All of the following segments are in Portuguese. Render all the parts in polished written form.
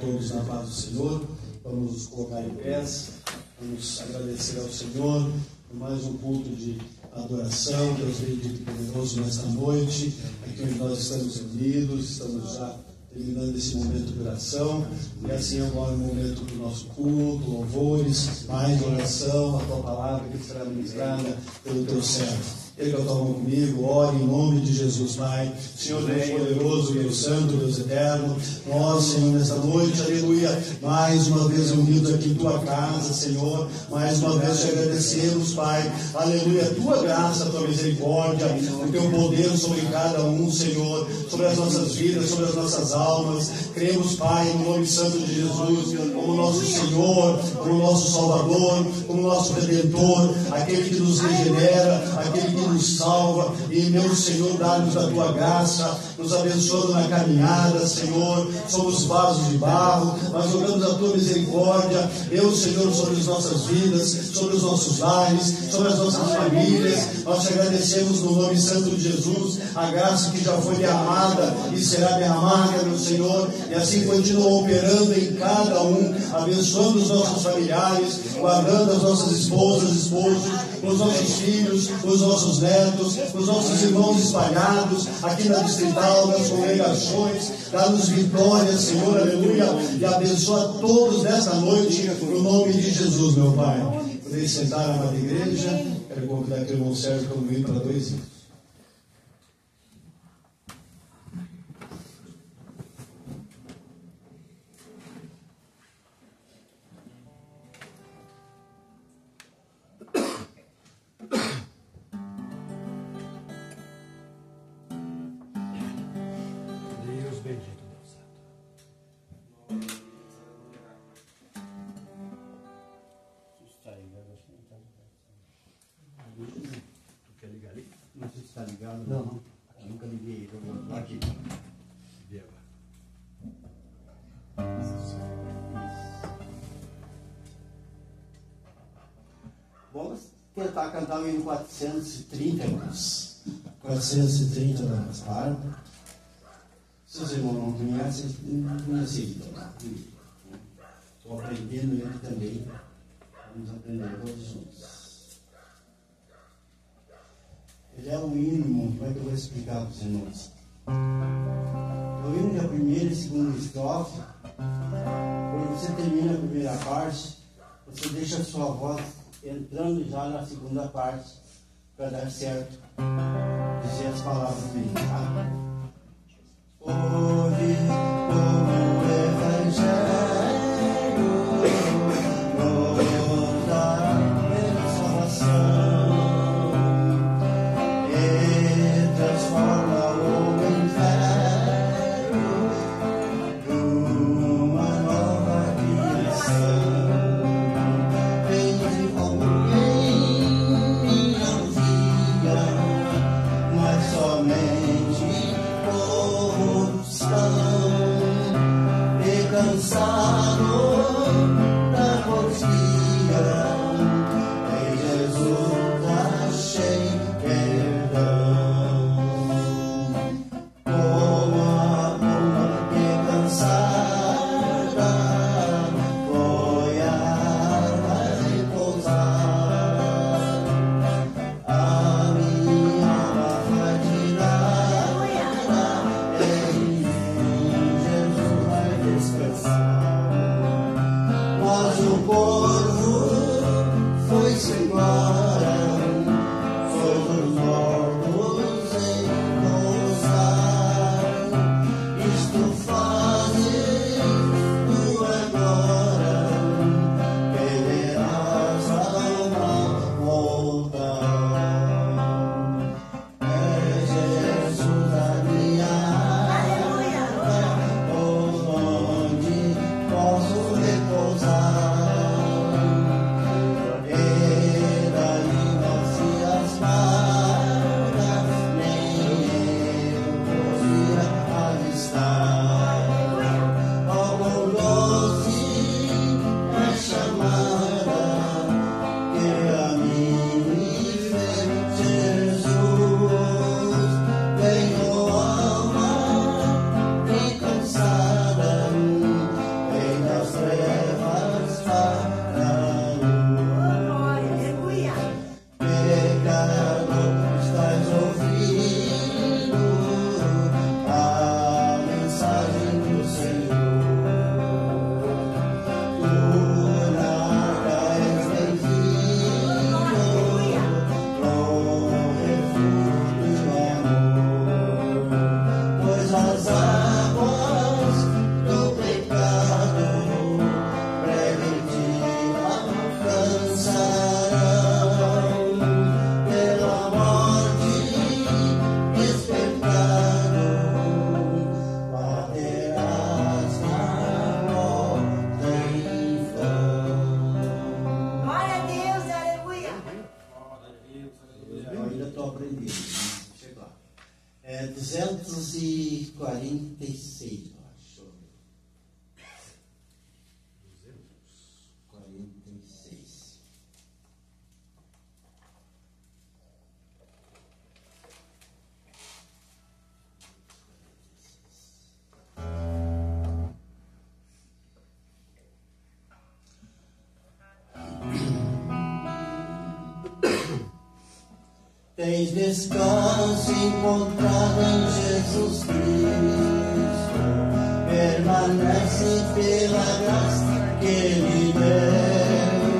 todos na paz do Senhor. Vamos nos colocar em pés, vamos agradecer ao Senhor por mais um culto de adoração, Deus bendito e poderoso nesta noite, aqui onde nós estamos unidos, estamos já terminando esse momento de oração, e assim agora é o momento do nosso culto, louvores, mais oração, a tua palavra que será ministrada pelo teu servo. Pega a tua mão comigo, ore em nome de Jesus, Pai. Senhor Deus poderoso, Deus santo, Deus eterno, nós, Senhor, nesta noite, aleluia, mais uma vez unidos aqui em tua casa, Senhor, mais uma vez te agradecemos, Pai, aleluia, a tua graça, a tua misericórdia, o teu poder sobre cada um, Senhor, sobre as nossas vidas, sobre as nossas almas. Cremos, Pai, no nome santo de Jesus, como nosso Senhor, como nosso Salvador, como nosso Redentor, aquele que nos regenera, aquele que nos salva, e meu Senhor, dá-nos a tua graça, nos abençoando na caminhada, Senhor. Somos vasos de barro, mas jogamos a tua misericórdia, eu, Senhor, sobre as nossas vidas, sobre os nossos lares, sobre as nossas famílias. Nós te agradecemos no nome santo de Jesus, a graça que já foi derramada e será derramada, meu Senhor, e assim continua operando em cada um, abençoando os nossos familiares, guardando as nossas esposas, esposos, os nossos filhos, os nossos netos, os nossos irmãos espalhados aqui na distrital, nas congregações. Dá-nos vitória, Senhor, aleluia, e abençoa todos nesta noite, no nome de Jesus, meu Pai. Podeis sentar, amada igreja. Quero convidar aqui o irmão Sérgio para vir para 2 hinos. Não, nunca liguei. Aqui. Vamos tentar cantar o hino 430, irmãos. 430 da Gaspar. Se os irmãos não conhecem, não conhecem. Estou aprendendo ele também. Vamos aprender todos juntos. Ele é um hino, irmão, como é que eu vou explicar para os irmãos? É o hino da primeira e segunda estrofe. Quando você termina a primeira parte, você deixa a sua voz entrando já na segunda parte, para dar certo. Dizer as palavras bem, tá? Hoje, como evangelho, nos dá a salvação. Transforma o inferno numa nova criação. Desenvolve em minha vida, mas somente corrupção. E cansado da postura, em Jesus achei perdão. Tens descanso encontrado em Jesus Cristo. Permanece pela graça que Ele deu.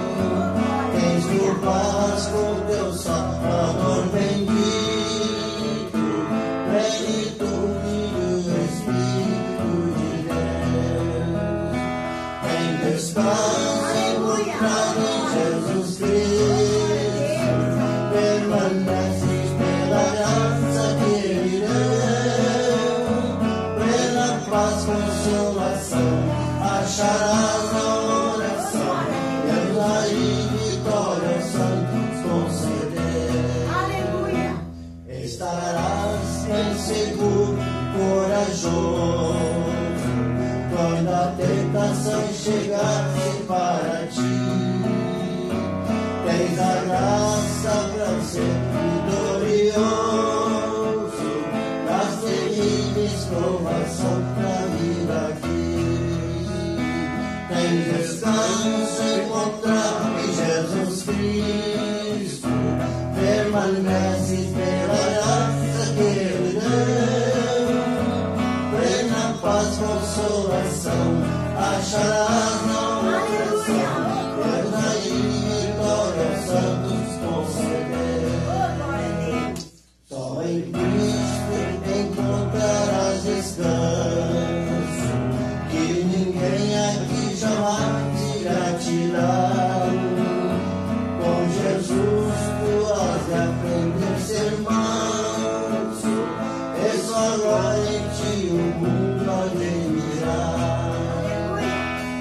Tens tu paz com teu Salvador bendito. Plenitude do Espírito de Deus. Tem descanso encontrado em Jesus Cristo. Permaneces pela graça que Ele deu. Plena paz, consolação acharás na oração. Deus aí vitória aos santos conceder. Aleluia. Estarás bem seguro, corajoso, quando a tentação chegar-se para ti. Tens a graça para ser vitorioso nas terríveis provações da vida aqui. Tens descanso encontrado em Jesus Cristo. Permaneces pela graça que Ele deu. Plena paz, consolação acharás na oração. Deus aí vitória aos santos conceder. Só em Cristo encontrarás descanso, que ninguém aqui jamais irá tirar. Com Jesus tu has de aprender a ser manso, é só glória em ti o mundo admirar.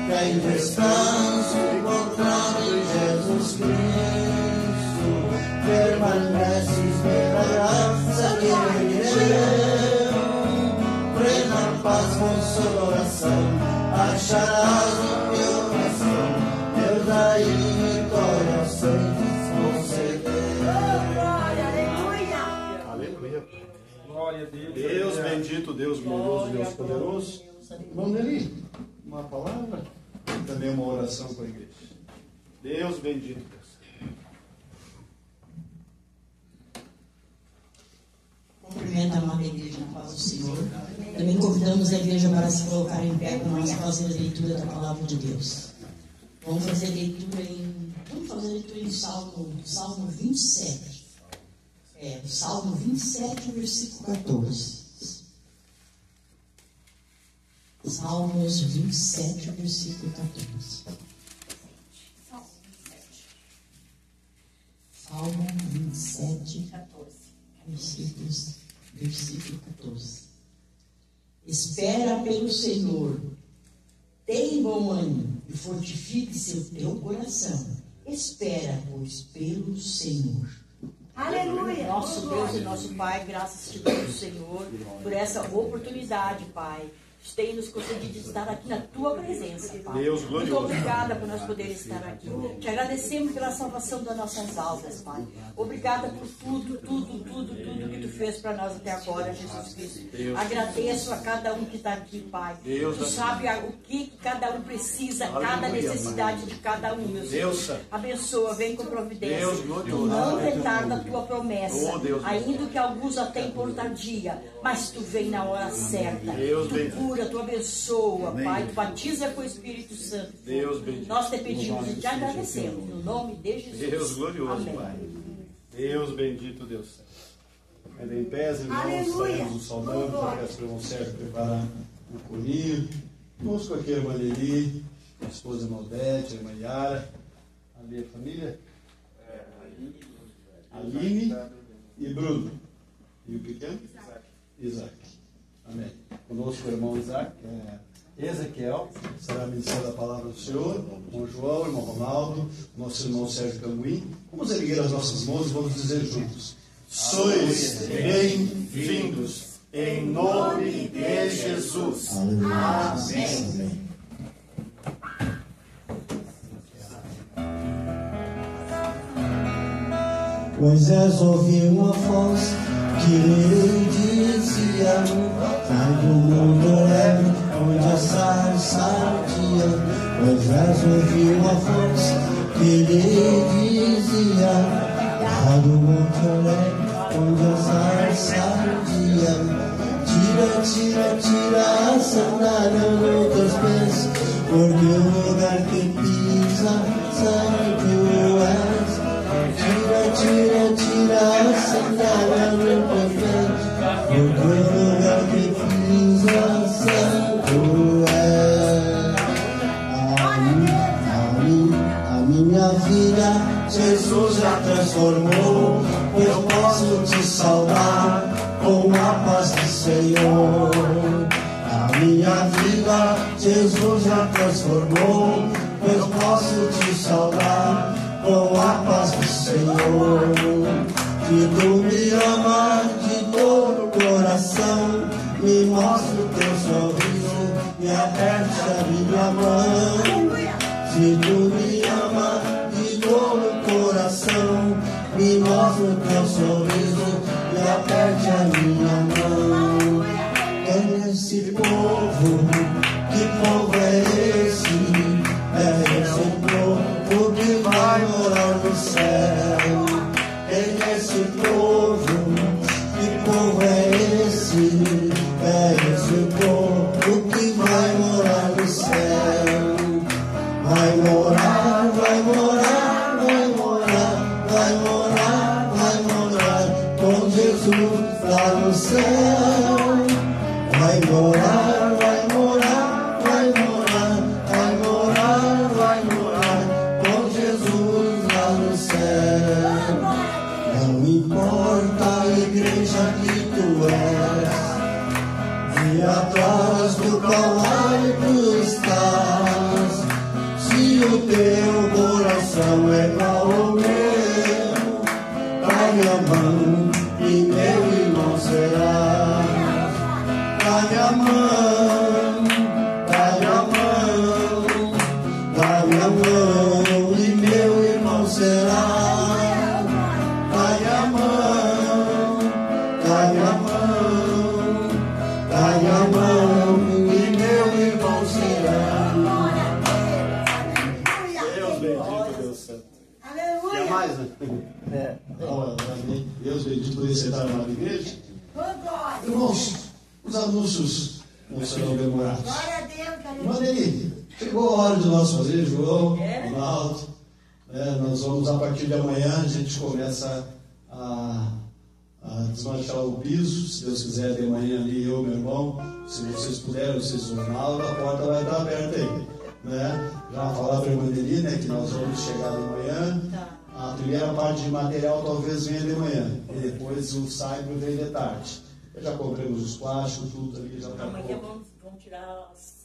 Tem descanso encontrado em Jesus Cristo. Permaneces pela graça que Ele deu. Plena paz, consolação acharás no teu coração. Deus aí vitória aos santos conceder. Aleluia. Aleluia. Glória a Deus. Deus bendito, Deus glorioso, Deus poderoso. Vamos ali, uma palavra e também uma oração com a igreja. Deus bendito, Deus. Cumprimento a amada igreja na paz do Senhor. Também convidamos a igreja para se colocar em pé para nós fazer a leitura da palavra de Deus. Vamos fazer leitura em Salmo 27. Salmo 27, versículo 14. Salmos 27, versículo 14. Salmo 27, 14. Versículo 14. Espera pelo Senhor, tem bom ânimo e fortifique-se o teu coração. Espera, pois, pelo Senhor. Aleluia. Nosso Deus e nosso Pai, graças te damos, Senhor, por essa oportunidade, Pai. Tem nos concedido estar aqui na tua presença, Pai. Deus glorioso. Muito obrigada por nós poder estar aqui. Te agradecemos pela salvação das nossas almas, Pai. Obrigada por tudo que tu fez para nós até agora, Jesus Cristo. Deus. Agradeço a cada um que está aqui, Pai. Deus. Tu sabe o que cada um precisa, cada necessidade de cada um, meu Deus. Senhor. Abençoa, vem com providência. Deus Tu glorioso. não retarda a tua promessa, Oh, Deus. ainda que alguns a tenham por tardia, mas tu vem na hora certa. Deus Tu bendito. cura, tu abençoa, Pai, tu batiza com o Espírito Santo. Deus bendito. Nós te pedimos e te agradecemos, no nome de Jesus. Deus glorioso, Amém. Pai. Deus bendito, Deus santo. Ainda em pés, irmãos, Aleluia. estaremos nos saudando, já peço para o irmão Sérgio preparar um corinho. Conosco aqui a irmã Leli, a esposa irmã Odete, a irmã Yara, ali a família, Aline e Bruno. E o pequeno? Isaac. Amém. Conosco o irmão Isaac, Ezequiel, será ministrando a palavra do Senhor, com João, o irmão Ronaldo, nosso irmão Sérgio Cambuim. Vamos erguer as nossas mãos e vamos dizer juntos: sois bem-vindos, em nome de Jesus. Amém. Moisés ouviu uma voz que lhe dizia: sai do mundo leve, onde a sarça ardia. Moisés ouviu uma voz que lhe dizia: sai do mundo leve, onde a sarça ardia. Tira, tira, tira a sandália dos teus pés, porque o lugar que pisa santo és. Tira, tira, tira a sandália dos teus pés, porque o lugar que pisa santo és. A minha vida Jesus já transformou, eu posso te saudar com a paz do Senhor. A minha vida Jesus já transformou, eu posso te saudar com a paz do Senhor. Que tu me amas de todo o coração, me mostra o teu sorriso e aperte a minha mão. Se tu me amas de todo o coração, me mostra o teu sorriso e aperte a minha mão. É esse povo, que povo é esse? É esse povo que vai morar no céu. É esse povo, que povo é esse? É esse povo que vai morar no céu. Vai morar, vai morar, vai morar, vai morar, vai morar com Jesus lá no céu. Vai morar, vai morar, vai morar, vai morar, vai morar com Jesus lá no céu. Não importa a igreja que tu és, e atrás do Calvário tu estás. Se o teu coração é igual ao meu, dá-me a mão e meu irmão será. Dá-me a mão, dá-me a mão, dá-me a mão e meu irmão será. Dá-me a mão, dá-me a mão, dá-me a mão e meu irmão será. Quer mais, né? Deus bendito por esse estar na igreja. Irmãos, os anúncios não serão demorados. Glória a Deus, Manda aí. Chegou a hora de nós fazer, João, Ronaldo. Nós vamos, a partir de amanhã, a gente começa a desmanchar o piso. Se Deus quiser, de manhã ali, eu, meu irmão, se vocês puderem, vocês vão lá, a porta vai estar aberta aí. Né? Já falar para a irmã Deli, né, que nós vamos chegar de manhã. A primeira parte de material talvez venha de manhã, e depois o saibro vem de tarde. Já compramos os plásticos, tudo ali. Já tá. Amanhã vamos tirar as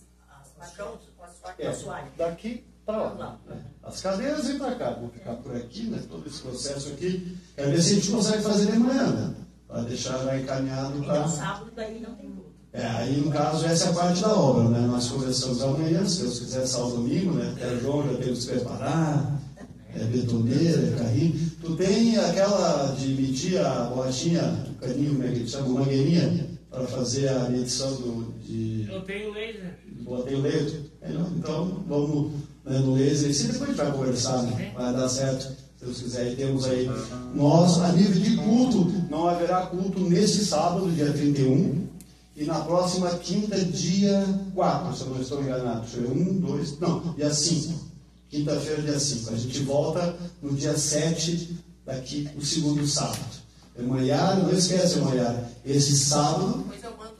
assoalhas. Daqui para lá. As cadeiras vêm para cá, vão ficar por aqui, né? Todo esse processo aqui. Quer ver se a gente consegue fazer de manhã, né? Para deixar já encaminhado para. Então, sábado daí não tem luta. Aí no caso essa é a parte da obra, né? Nós começamos amanhã, se Deus quiser, sábado domingo, né? Até João já temos que preparar, betoneira, carrinho. Tu tem aquela de medir a borrachinha, o caninho, como é que chama? Uma mangueirinha, para fazer a medição Eu tenho laser. Botei o laser? Então vamos, né, no laser, e depois a gente vai conversar, né? Vai dar certo, se Deus quiser. E temos aí, nós, a nível de culto, não haverá culto nesse sábado, dia 31. E na próxima quinta, dia 4, se eu não estou enganado. Deixa eu ver, dia 5. Quinta-feira, dia 5. A gente volta no dia 7, daqui, o segundo sábado. Maiara, não esquece, Maiara. Esse sábado,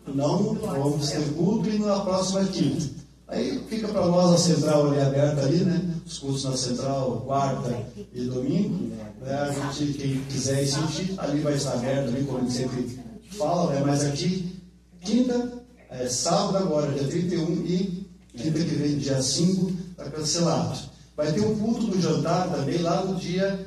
não vamos ter culto e na próxima quinta. Aí fica para nós a central ali aberta ali, né? Os cultos na central, quarta e domingo. Né? A gente, quem quiser sentir, ali vai estar aberto, ali, como a gente sempre fala, né? Mas aqui. Quinta, sábado agora, dia 31 e quinta que vem, dia 5, está cancelado. Vai ter um culto no jantar também lá no dia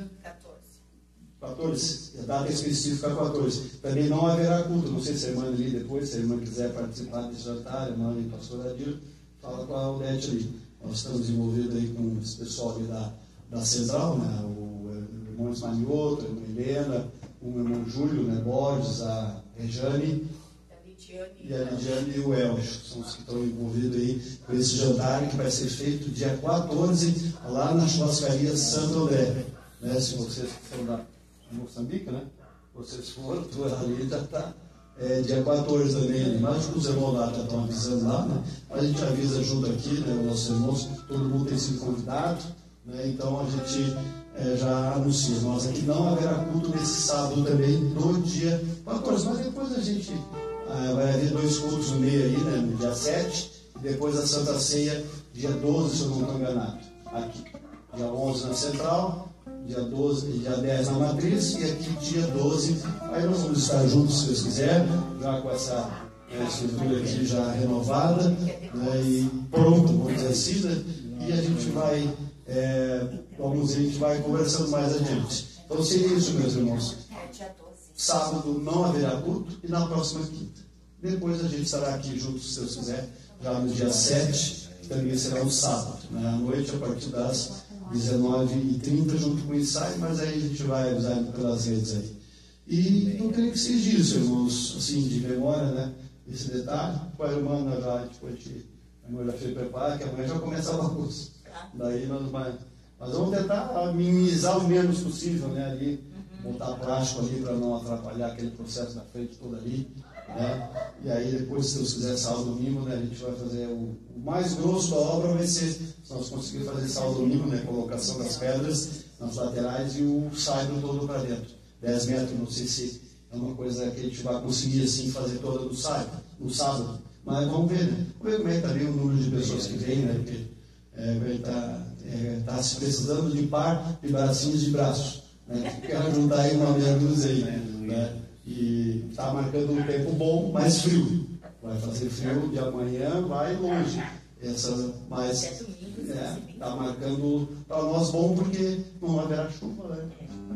14. A data específica é 14. Também não haverá culto. Não sei se a irmã ali depois, se a irmã quiser participar desse jantar, a irmã e a pastora Adil, fala com a Odete ali. Nós estamos envolvidos aí com esse pessoal ali da central, né? O irmão Ismanioto, a irmã Helena, o irmão Júlio, né? Borges, a Rejane. E a Lidiane e o Elcio são os que estão envolvidos aí com esse jantar que vai ser feito dia 14 lá na churrascaria Santo André. Né? Se vocês são da Moçambique, né? vocês foram, ali já está dia 14 também, mas os irmãos lá já estão avisando lá, né? A gente avisa junto aqui, né, os nossos irmãos, todo mundo tem sido convidado, né? Então a gente já anuncia. Nós aqui não haverá culto nesse sábado também, no dia 14, mas depois a gente vai haver 2 cultos no meio aí, né, no dia 7, e depois a Santa Ceia, dia 12, se eu não estou enganado, aqui. Dia 11 na Central, dia 12, dia 10 na Matriz, e aqui dia 12, aí nós vamos estar juntos, se Deus quiser, já com essa estrutura aqui já renovada, né, e pronto, vamos dizer assim, né, e a gente vai conversando mais adiante. Então seria isso, meus irmãos. Sábado não haverá culto e na próxima quinta. Depois a gente estará aqui juntos, se Deus quiser, já no dia 7, que também será um sábado, né, à noite, a partir das 19h30, junto com o ensaio, mas aí a gente vai avisar pelas redes aí. E eu creio que seja isso, irmãos, assim, de memória, né? Esse detalhe, com a irmã já, a irmã já fez preparar, que amanhã já começa a bagunça. Daí nós vamos tentar minimizar o menos possível, né? Ali, montar prático ali para não atrapalhar aquele processo da frente todo ali, né? E aí depois, se Deus quiser, sábado domingo, né? A gente vai fazer o mais grosso da obra, vai ser, se nós conseguirmos fazer sábado domingo, né? Colocação das pedras nas laterais e o saibro todo para dentro. 10 metros, não sei se é uma coisa que a gente vai conseguir assim fazer toda no sábado. Mas vamos ver, né? Vamos ver como é que está ali o número de pessoas que vem, né? Porque está se precisando de par de bracinhos de braços, né? Quero juntar aí uma meia dúzia aí, né? E está marcando um tempo bom, mas frio. Vai fazer frio de amanhã, vai longe. Mas está marcando para nós bom porque não haverá chuva, né?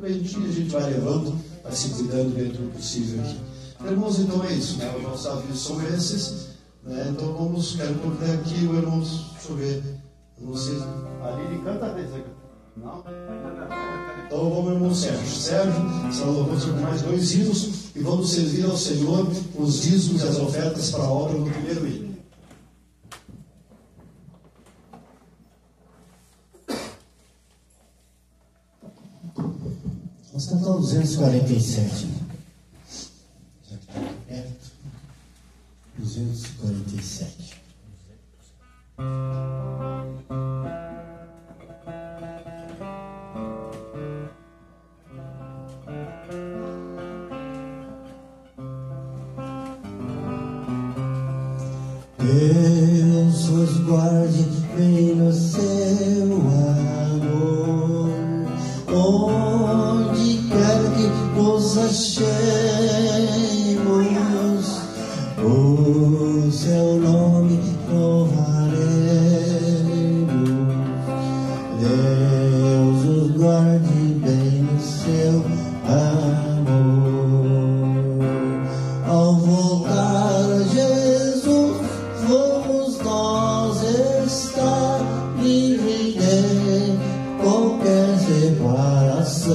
A gente vai levando, vai se cuidando dentro do possível aqui. Irmãos, então é isso, né? Os nossos avisos são esses, né? Então quero convidar aqui o irmão, deixa eu ver. Vocês, a Lili canta vez, não? Então vamos, irmão Sérgio. Sérgio, nós vamos com mais 2 hinos e vamos servir ao Senhor os dízimos e as ofertas para a obra no primeiro hino. Nós cantamos 247. Já que está perto. 247. Deus os guarde bem no seu amor, onde quer que nos achemos, o seu nome louvaremos. Deus os guarde bem no seu amor, ao voltar a Jesus vamos nós estar livres de qualquer separação.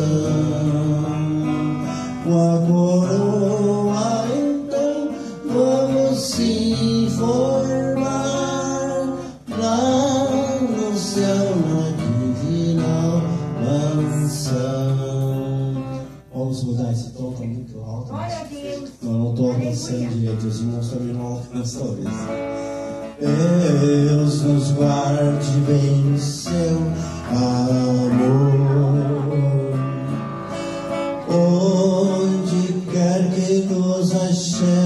Com a coroa então vamos se formar lá no céu, na divina mansão. Vamos mudar esse tom, tá muito alto. Glória a Deus. Eu não estou alcançando direito, os irmãos também não alcançam talvez. Deus nos guarde bem no seu amor, onde quer que nos achemos,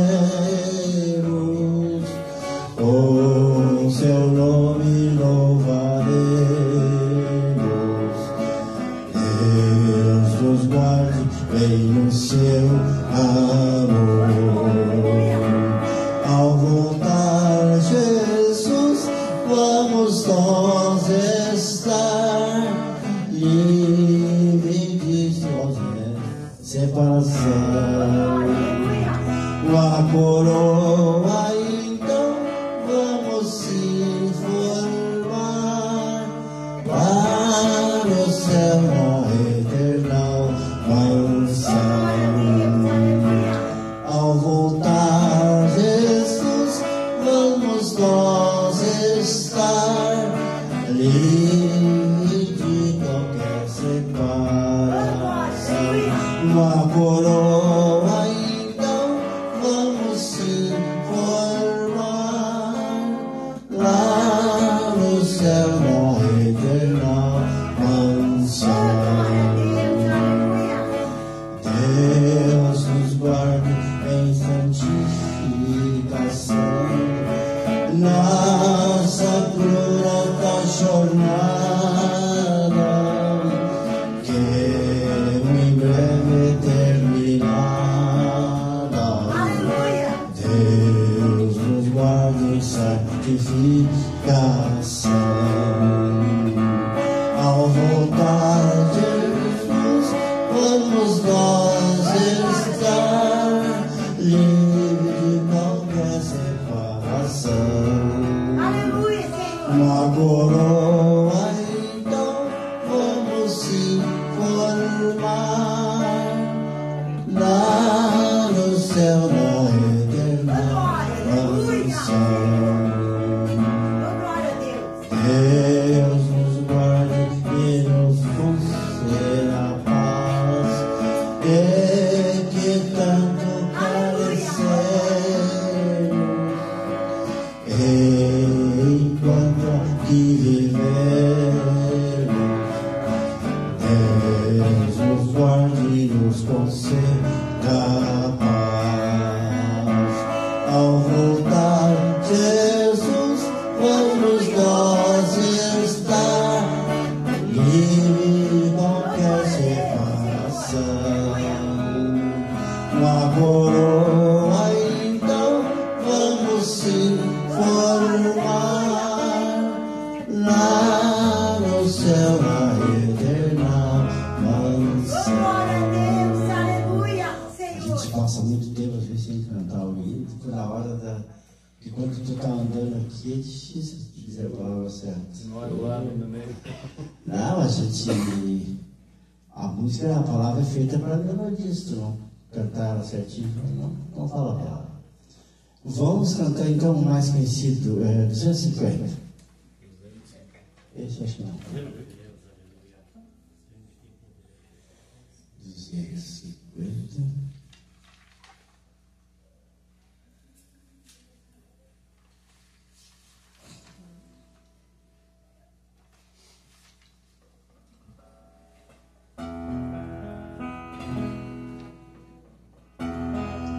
o seu nome louvaremos. Deus nos guarde bem no seu amor, ao voltar Jesus vamos nós estar livres de separação. Com a coroa então vamos se formar lá no céu, na eternal mansão. Ao voltar Jesus vamos nós estar livres de qualquer separação. Com a coroa céu, na eterna mansão. Deus nos guarde em santificação, nossa pura jornada, que em breve terminada. Deus nos guarde em santificação. Ao voltar Jesus, vamos nós estar livre de qualquer separação. Uma coroa, então vamos se formar lá no céu, na eterna mansão. Deus nos guarde e nos conceda a paz, e que tanto carecemos, enquanto aqui vivemos. Deus nos guarde e nos conceda a paz. Ao voltar Jesus, vamos nós estar livre de qualquer separação. Uma coroa, então vamos se formar lá no céu, na eterna mansão. A gente passa muito tempo às vezes sem cantar o hino, na hora de quando tu tá andando aqui é difícil dizer a palavra certa. Não, a gente. A música, a palavra é feita para melodia, se tu não cantar ela certinho, não fala a palavra. Vamos cantar então o mais conhecido, 250. Esse acho que não. 250.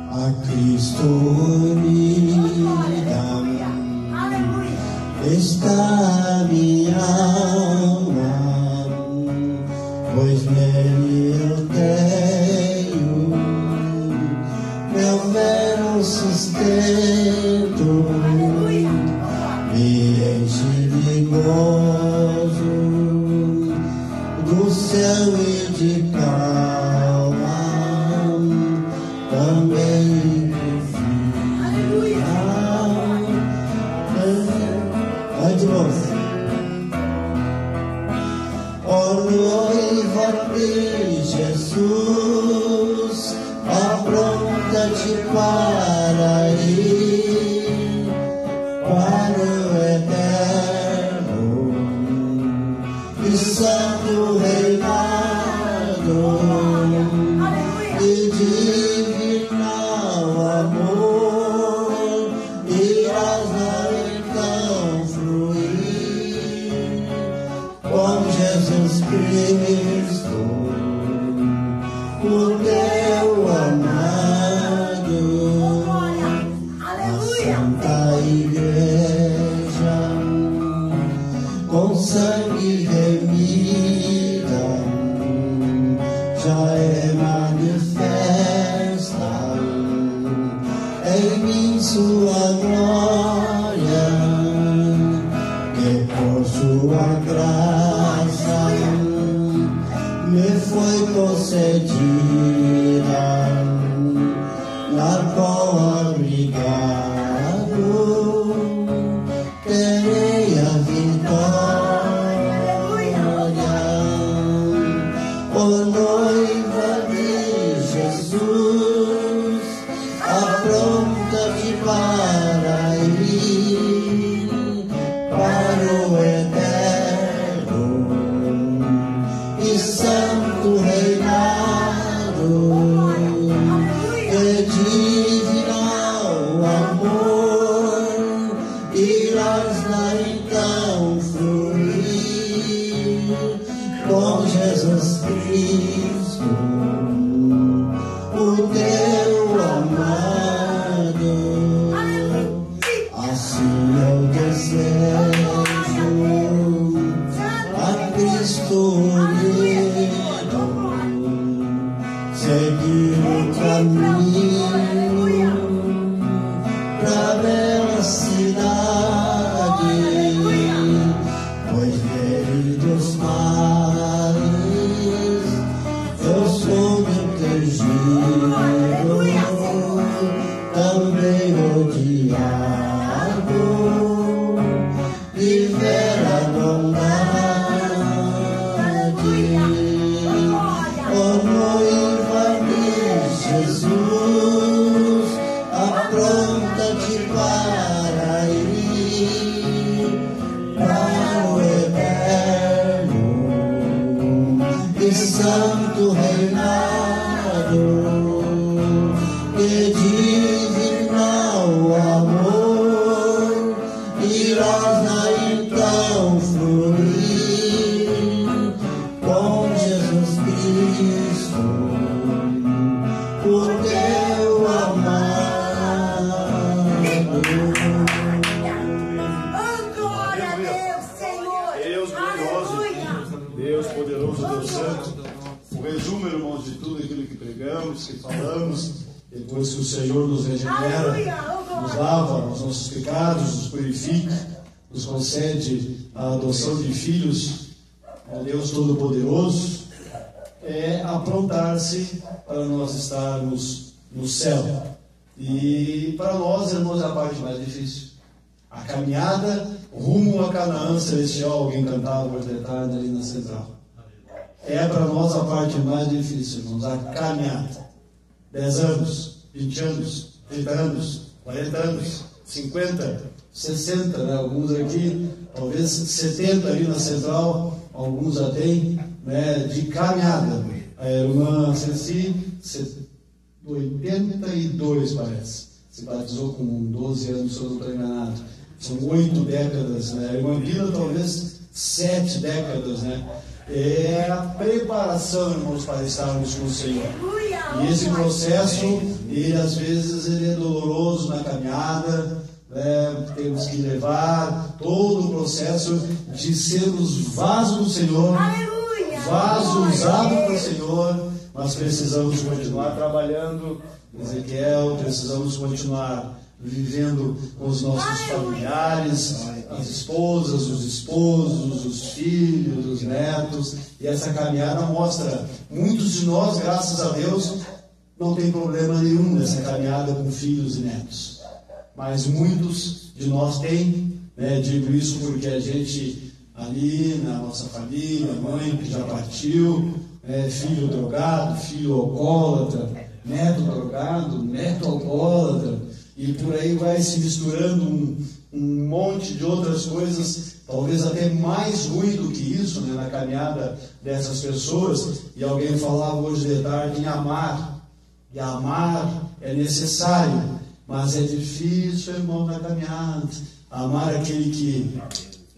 A Cristo unida está minha alma, pois nele eu tenho meu mero sustento, me enche de gozo do céu e de calma, também confia. Vai de novo. Ó noiva de Jesus, apronta-te para ir para o eterno e santo reinado e divinal amor, irás então fluir com Jesus Cristo, o teu amado, a Santa Igreja, com sangue remida, já é manifesta em mim sua glória, que por sua graça me foi concedida, na qual obrigado terei a vitória. Ó noiva de Jesus, apronta-te para ir para o eterno e santo reinado, e Cristo, o teu amado, assim eu desejo a Cristo unido, seguir o caminho pra bela cidade, pois dele dos mares eu sou protegido, também odiado, viver a bondade, oh noiva de Jesus, apronta-te para ir para o eterno e santo reinado, que divinal amor irás então fluir com Jesus Cristo, o teu amado. Oh, glória a Deus, Senhor. Deus glorioso, Aleluia. Deus poderoso, Deus santo. O resumo, irmãos, de tudo aquilo que pregamos, que falamos, depois que o Senhor nos regenera, nos lava os nossos pecados, nos purifica, nos concede a adoção de filhos, ao Deus Todo-Poderoso, é aprontar-se para nós estarmos no céu. E para nós, irmãos, é a parte mais difícil. A caminhada rumo a Canaã Celestial, alguém cantava hoje de tarde ali na central. É para nós a parte mais difícil, irmãos, a caminhada. 10 anos, 20 anos, 30 anos, 40 anos, 50, 60, né? Alguns aqui, talvez 70 ali na central, alguns já têm, né, de caminhada. A irmã Ceci, 82 parece, se batizou com 12 anos, se eu não estou enganado. São 8 décadas, né? A irmã Bila talvez 7 décadas, né? É a preparação, irmãos, para estarmos com o Senhor. E esse processo, ele às vezes ele é doloroso na caminhada, né? Temos que levar todo o processo de sermos vasos do Senhor, vaso usado pelo Senhor. Nós precisamos continuar trabalhando, Ezequiel, precisamos continuar vivendo com os nossos familiares, as esposas, os esposos, os filhos, os netos. E essa caminhada mostra, muitos de nós, graças a Deus, não tem problema nenhum nessa caminhada com filhos e netos. Mas muitos de nós têm, né? Digo isso porque a gente ali na nossa família, mãe que já partiu, filho drogado, filho alcoólatra, neto drogado, neto alcoólatra, e por aí vai se misturando um monte de outras coisas, talvez até mais ruim do que isso, né, na caminhada dessas pessoas. E alguém falava hoje de tarde em amar, e amar é necessário, mas é difícil, irmão, na caminhada. Amar aquele que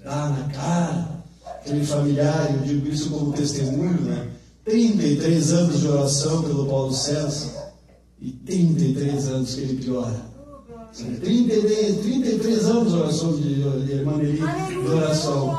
dá na cara, aquele familiar. Eu digo isso como testemunho, né? 33 anos de oração pelo Paulo César e 33 anos que ele piora. 33 anos de oração de irmã Nelly, de oração.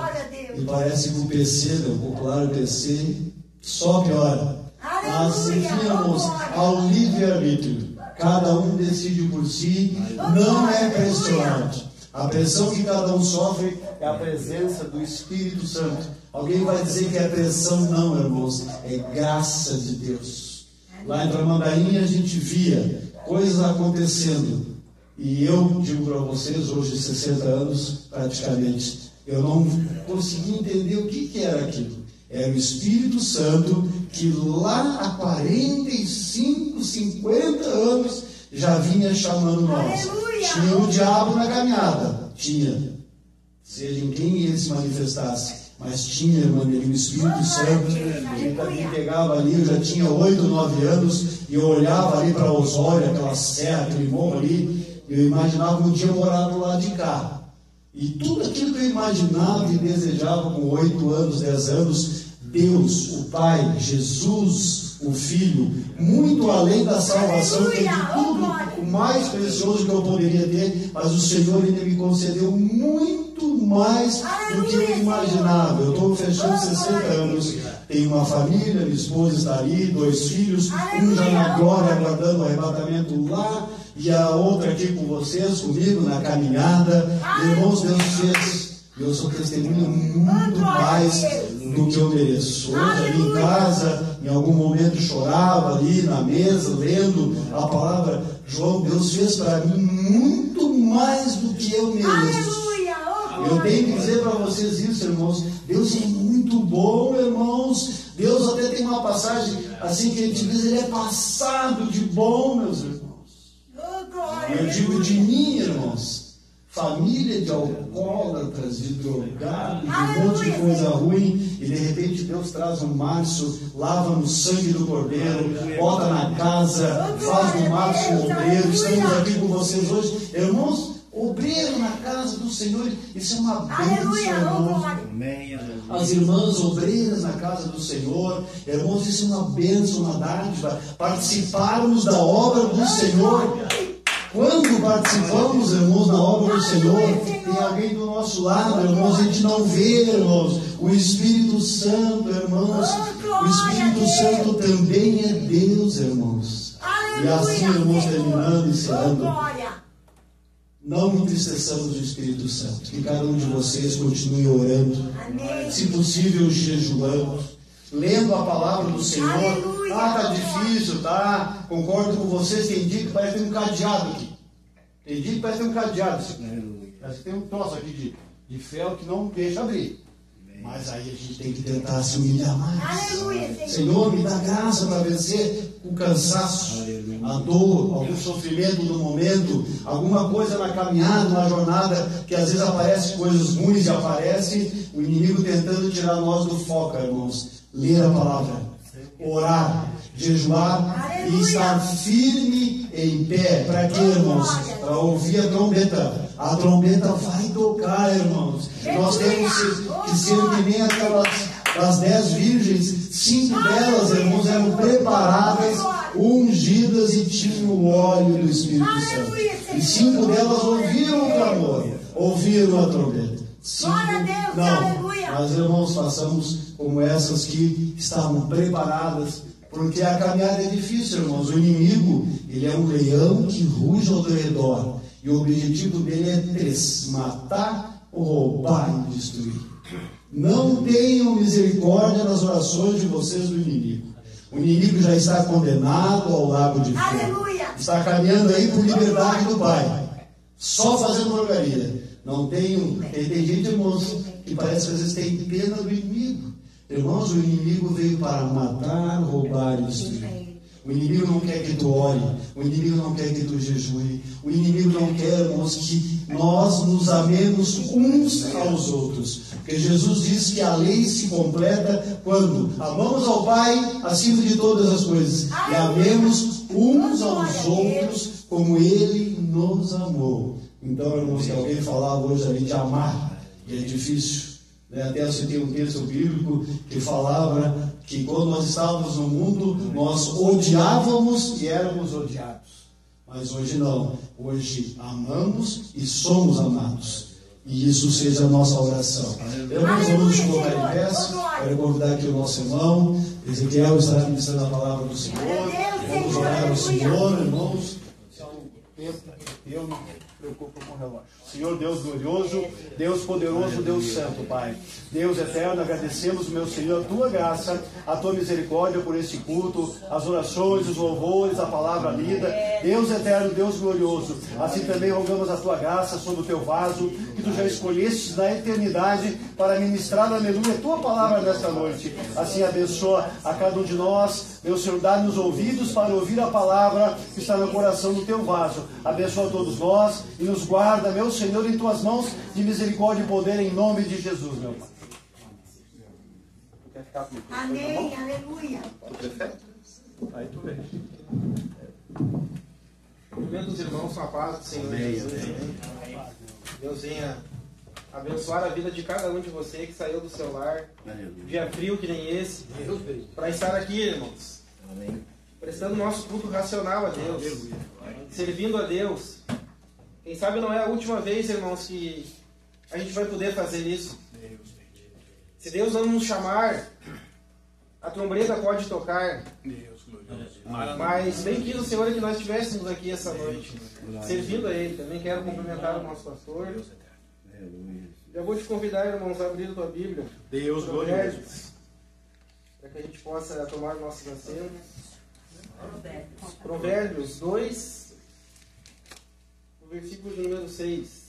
E parece que o PC, né, o popular PC, só piora. Mas, enfim, irmãos, ao livre-arbítrio, cada um decide por si, não é pressionado. A pressão que cada um sofre é a presença do Espírito Santo. Alguém vai dizer que é pressão? Não, irmãos, é graça de Deus. Lá em Tramandaí a gente via coisas acontecendo. E eu digo para vocês, hoje 60 anos praticamente, eu não consegui entender o que era aquilo. Era o Espírito Santo que lá há 45, 50 anos já vinha chamando nós. Tinha o diabo na caminhada, tinha, seja em quem ele se manifestasse, mas tinha, irmã, o Espírito Santo. Ele também pegava ali, eu já tinha 8, 9 anos, e eu olhava ali para Osório, aquela serra, aquele morro ali, eu imaginava um dia morar do lado de cá. E tudo aquilo que eu imaginava e desejava com 8 anos, 10 anos, Deus, o Pai, Jesus, o Filho, muito além da salvação, que é de tudo o mais precioso que eu poderia ter, mas o Senhor ainda me concedeu muito mais do que eu imaginava. Eu estou fechando 60 anos, tenho uma família, minha esposa está ali, 2 filhos, um já na glória aguardando o arrebatamento lá, e a outra aqui com vocês, comigo na caminhada. Irmãos, Deus fez. Eu sou testemunha muito mais do que eu mereço. Hoje ali em casa, em algum momento chorava ali na mesa, lendo a palavra. João, Deus fez para mim muito mais do que eu mereço. Eu tenho que dizer para vocês isso, irmãos. Deus é muito bom, irmãos. Deus até tem uma passagem assim que a gente diz, ele é passado de bom, meus irmãos. Eu digo de mim, irmãos. Família de alcoólatras, de drogados, de um monte de coisa ruim, e de repente Deus traz um Márcio, lava no sangue do Cordeiro, bota na casa, faz do Márcio um obreiro. Estamos aqui com vocês hoje, irmãos, obreiro na casa do Senhor. Isso é uma bênção, irmãos. As irmãs obreiras na casa do Senhor, irmãos, isso é uma bênção, uma dádiva. Participarmos da obra do Senhor. Quando participamos, irmãos, na obra do Senhor, tem alguém do nosso lado, irmãos, a gente não vê, irmãos, o Espírito Santo, irmãos, o Espírito Santo também é Deus, irmãos. E assim, irmãos, terminando e encerrando, não entristeçamos o Espírito Santo, que cada um de vocês continue orando, se possível jejuando, lendo a palavra do Senhor. Tá difícil, tá? Concordo com vocês. Tem dia que parece ter um cadeado aqui. Tem dia que parece ter um cadeado. Parece que tem um troço aqui de ferro que não deixa abrir. Mas aí a gente tem que tentar se humilhar mais. Senhor, me dá graça para vencer o cansaço, a dor, algum sofrimento no momento, alguma coisa na caminhada, na jornada, que às vezes aparece coisas ruins e aparece o inimigo tentando tirar nós do foco, irmãos. Ler a palavra, orar, jejuar e estar firme em pé. Para quê, irmãos? Para ouvir a trombeta. A trombeta vai tocar, irmãos. Nós temos que ser que nem aquelas das 10 virgens. 5 delas, irmãos, eram preparadas, ungidas e tinham o óleo do Espírito Santo. E 5 delas ouviram o clamor, ouviram a trombeta. 5 não. Mas, irmãos, façamos como essas que estavam preparadas, porque a caminhada é difícil, irmãos. O inimigo, ele é um leão que ruge ao redor, e o objetivo dele é 3: matar, roubar e destruir. Não tenham misericórdia nas orações de vocês do inimigo. O inimigo já está condenado ao lago de fogo. Está caminhando aí por liberdade do Pai, só fazendo porcaria. Não tenho. Tem gente, irmãos, que parece que às vezes tem pena do inimigo. Irmãos, o inimigo veio para matar, roubar e destruir. O inimigo não quer que tu ore. O inimigo não quer que tu jejue. O inimigo não quer, irmãos, que nós nos amemos uns aos outros. Porque Jesus diz que a lei se completa quando amamos ao Pai acima de todas as coisas. E amemos uns aos outros como Ele nos amou. Então, irmãos, que alguém falava hoje ali de amar, e é difícil. Até eu citei um texto bíblico que falava que quando nós estávamos no mundo, nós odiávamos e éramos odiados. Mas hoje não. Hoje amamos e somos amados. E isso seja a nossa oração. Irmãos, vamos nos colocar em pé. Quero convidar aqui o nosso irmão Ezequiel estará ministrando a palavra do Senhor. Vamos orar ao Senhor, irmãos. Eu não me preocupo com o relógio. Senhor Deus glorioso, Deus poderoso, Deus santo, Pai. Deus eterno, agradecemos, meu Senhor, a tua graça, a tua misericórdia por este culto, as orações, os louvores, a palavra lida. Deus eterno, Deus glorioso, assim também rogamos a tua graça sobre o teu vaso, que tu já escolhestes na eternidade para ministrar, aleluia, a tua palavra nesta noite. Assim abençoa a cada um de nós, meu Senhor, dá-nos ouvidos para ouvir a palavra que está no coração do teu vaso. Abençoa todos nós e nos guarda, meu Senhor, em tuas mãos de misericórdia e poder, em nome de Jesus, meu Pai. Quer ficar comigo? Amém, aleluia. Tu prefere? Aí tu vê. Cumprimento os irmãos com a paz do Senhor Jesus. Deus venha abençoar a vida de cada um de vocês que saiu do seu lar, dia frio que nem esse, para estar aqui, irmãos, prestando nosso culto racional a Deus, servindo a Deus. Quem sabe não é a última vez, irmãos, que a gente vai poder fazer isso. Se Deus não nos chamar, a trombeta pode tocar. Mas bem quis o Senhor que nós estivéssemos aqui essa noite, servindo a Ele. Também quero cumprimentar o nosso pastor. Já vou te convidar, irmãos, a abrir a tua Bíblia. Deus glorioso. Para que a gente possa tomar nossos assentos. Provérbios 2, o versículo de número 6.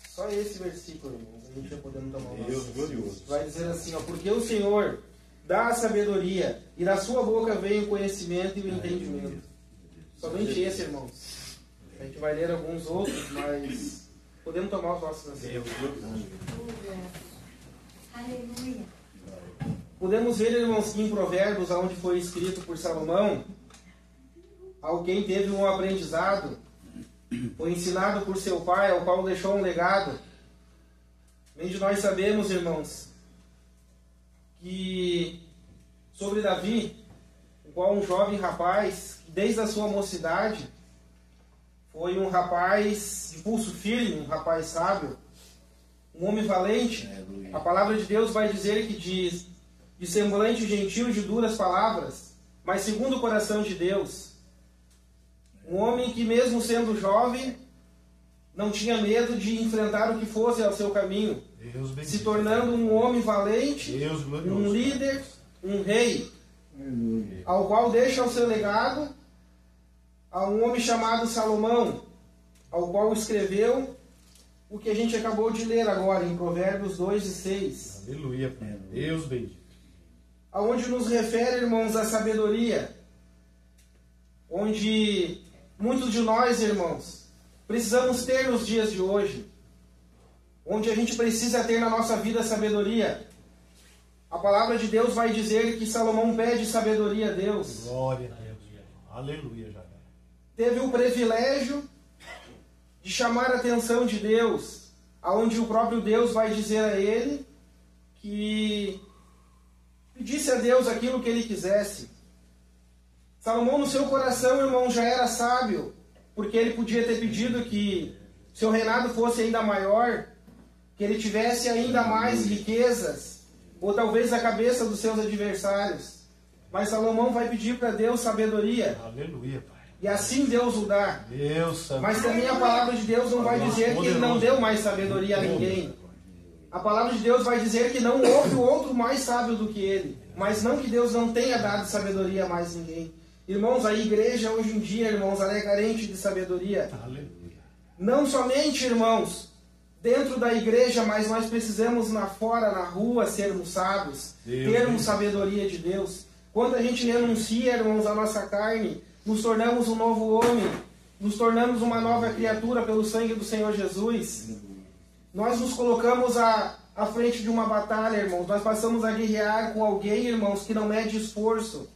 Só esse versículo, irmãos, a gente vai podendo tomar um Deus glorioso. Vai dizer assim, ó, porque o Senhor dá a sabedoria e da sua boca vem o conhecimento e o entendimento. Somente esse, irmãos. A gente vai ler alguns outros, mas podemos tomar os nossos assentos. Aleluia. Podemos ver, irmãos, que em Provérbios, onde foi escrito por Salomão, alguém teve um aprendizado, foi ensinado por seu pai, ao qual deixou um legado. Bem de nós sabemos, irmãos, que sobre Davi, o qual um jovem rapaz, desde a sua mocidade, foi um rapaz de pulso firme, um rapaz sábio, um homem valente. A palavra de Deus vai dizer que diz, de semblante gentil e de duras palavras, mas segundo o coração de Deus. Um homem que, mesmo sendo jovem, não tinha medo de enfrentar o que fosse ao seu caminho, se tornando um homem valente, um líder, um rei, ao qual deixa o seu legado a um homem chamado Salomão, ao qual escreveu o que a gente acabou de ler agora, em Provérbios 2 e 6. Aleluia, Deus bendito. Aonde nos refere, irmãos, a sabedoria, onde muitos de nós, irmãos, precisamos ter nos dias de hoje, onde a gente precisa ter na nossa vida sabedoria. A palavra de Deus vai dizer que Salomão pede sabedoria a Deus. Glória a Deus. Aleluia, já. Teve o privilégio de chamar a atenção de Deus, aonde o próprio Deus vai dizer a ele que pedisse a Deus aquilo que ele quisesse. Salomão, no seu coração, irmão, já era sábio, porque ele podia ter pedido que seu reinado fosse ainda maior, que ele tivesse ainda mais riquezas, ou talvez a cabeça dos seus adversários. Mas Salomão vai pedir para Deus sabedoria. Aleluia, Pai. E assim Deus o dá. Deus, mas também a palavra de Deus não vai dizer que ele não deu mais sabedoria a ninguém. A palavra de Deus vai dizer que não houve outro mais sábio do que ele. Mas não que Deus não tenha dado sabedoria a mais ninguém. Irmãos, a igreja hoje em dia, irmãos, ela é carente de sabedoria. Aleluia. Não somente, irmãos, dentro da igreja, mas nós precisamos fora, na rua, sermos sábios, termos sabedoria de Deus. Quando a gente renuncia, irmãos, a nossa carne, nos tornamos um novo homem, nos tornamos uma nova criatura pelo sangue do Senhor Jesus. Nós nos colocamos à frente de uma batalha, irmãos. Nós passamos a guerrear com alguém, irmãos, que não mede esforço.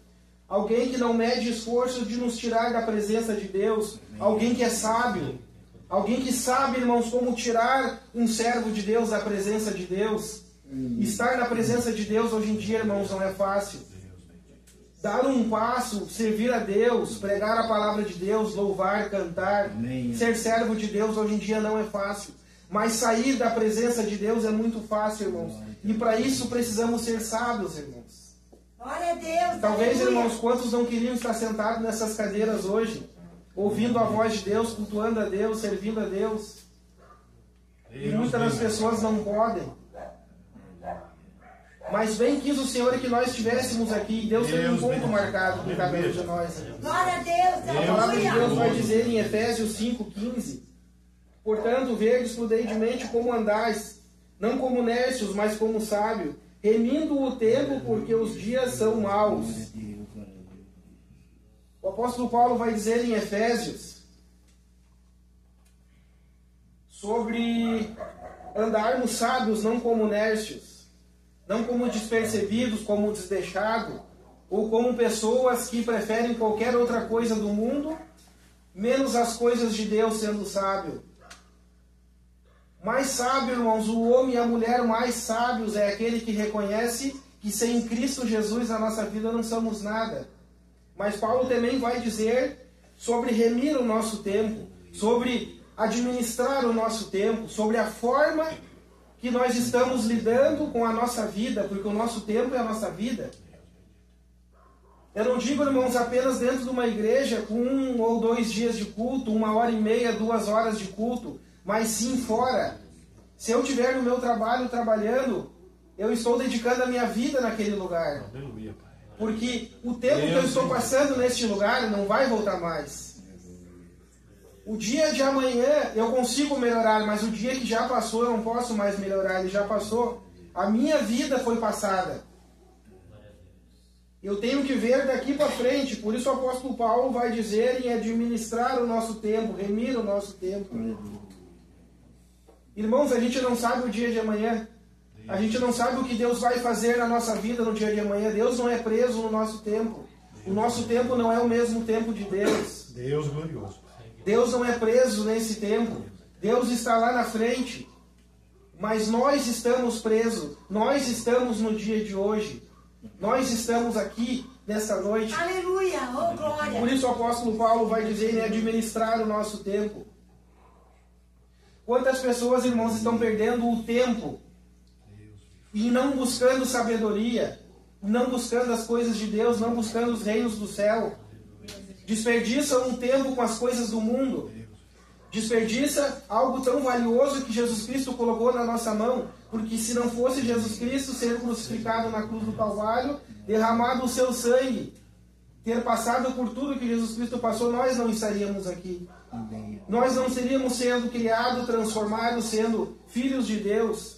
Alguém que não mede esforço de nos tirar da presença de Deus. Alguém que é sábio. Alguém que sabe, irmãos, como tirar um servo de Deus da presença de Deus. Estar na presença de Deus hoje em dia, irmãos, não é fácil. Dar um passo, servir a Deus, pregar a palavra de Deus, louvar, cantar, ser servo de Deus hoje em dia não é fácil. Mas sair da presença de Deus é muito fácil, irmãos. E para isso precisamos ser sábios, irmãos. Glória a Deus. Talvez, aleluia. irmãos, quantos não queriam estar sentados nessas cadeiras hoje, ouvindo a voz de Deus, cultuando a Deus, servindo a Deus. E muitas das pessoas não podem. Mas bem quis o Senhor que nós estivéssemos aqui. Deus tem um ponto marcado com cada um de nós. Glória a Deus. A palavra de aleluia. Deus vai dizer em Efésios 5,15: portanto, verdes prudentemente como andais, não como nércios, mas como sábio, remindo o tempo, porque os dias são maus. O apóstolo Paulo vai dizer em Efésios sobre andarmos sábios, não como nércios. não como despercebidos, como desleixados, ou como pessoas que preferem qualquer outra coisa do mundo, menos as coisas de Deus, sendo sábio. Mais sábio, irmãos, o homem e a mulher mais sábios é aquele que reconhece que sem Cristo Jesus na nossa vida não somos nada. Mas Paulo também vai dizer sobre remir o nosso tempo, sobre administrar o nosso tempo, sobre a forma que nós estamos lidando com a nossa vida, porque o nosso tempo é a nossa vida. Eu não digo, irmãos, apenas dentro de uma igreja com 1 ou 2 dias de culto, 1h30, 2 horas de culto, mas sim fora. Se eu estiver no meu trabalho trabalhando, eu estou dedicando a minha vida naquele lugar. Aleluia, Pai. Porque o tempo que eu estou passando neste lugar não vai voltar mais. O dia de amanhã eu consigo melhorar, mas o dia que já passou eu não posso mais melhorar, ele já passou. A minha vida foi passada. Eu tenho que ver daqui para frente, por isso o apóstolo Paulo vai dizer em administrar o nosso tempo, remir o nosso tempo. Irmãos, a gente não sabe o dia de amanhã. A gente não sabe o que Deus vai fazer na nossa vida no dia de amanhã. Deus não é preso no nosso tempo. O nosso tempo não é o mesmo tempo de Deus. Deus glorioso. Deus não é preso nesse tempo. Deus está lá na frente. Mas nós estamos presos. Nós estamos no dia de hoje. Nós estamos aqui nessa noite. Aleluia, oh glória. Por isso o apóstolo Paulo vai dizer em administrar o nosso tempo. Quantas pessoas, irmãos, estão perdendo o tempo e não buscando sabedoria, não buscando as coisas de Deus, não buscando os reinos do céu. Desperdiçam um tempo com as coisas do mundo. Desperdiça algo tão valioso que Jesus Cristo colocou na nossa mão. Porque se não fosse Jesus Cristo ser crucificado na cruz do Calvário, derramado o seu sangue, ter passado por tudo que Jesus Cristo passou, nós não estaríamos aqui. Nós não seríamos sendo criados, transformados, sendo filhos de Deus,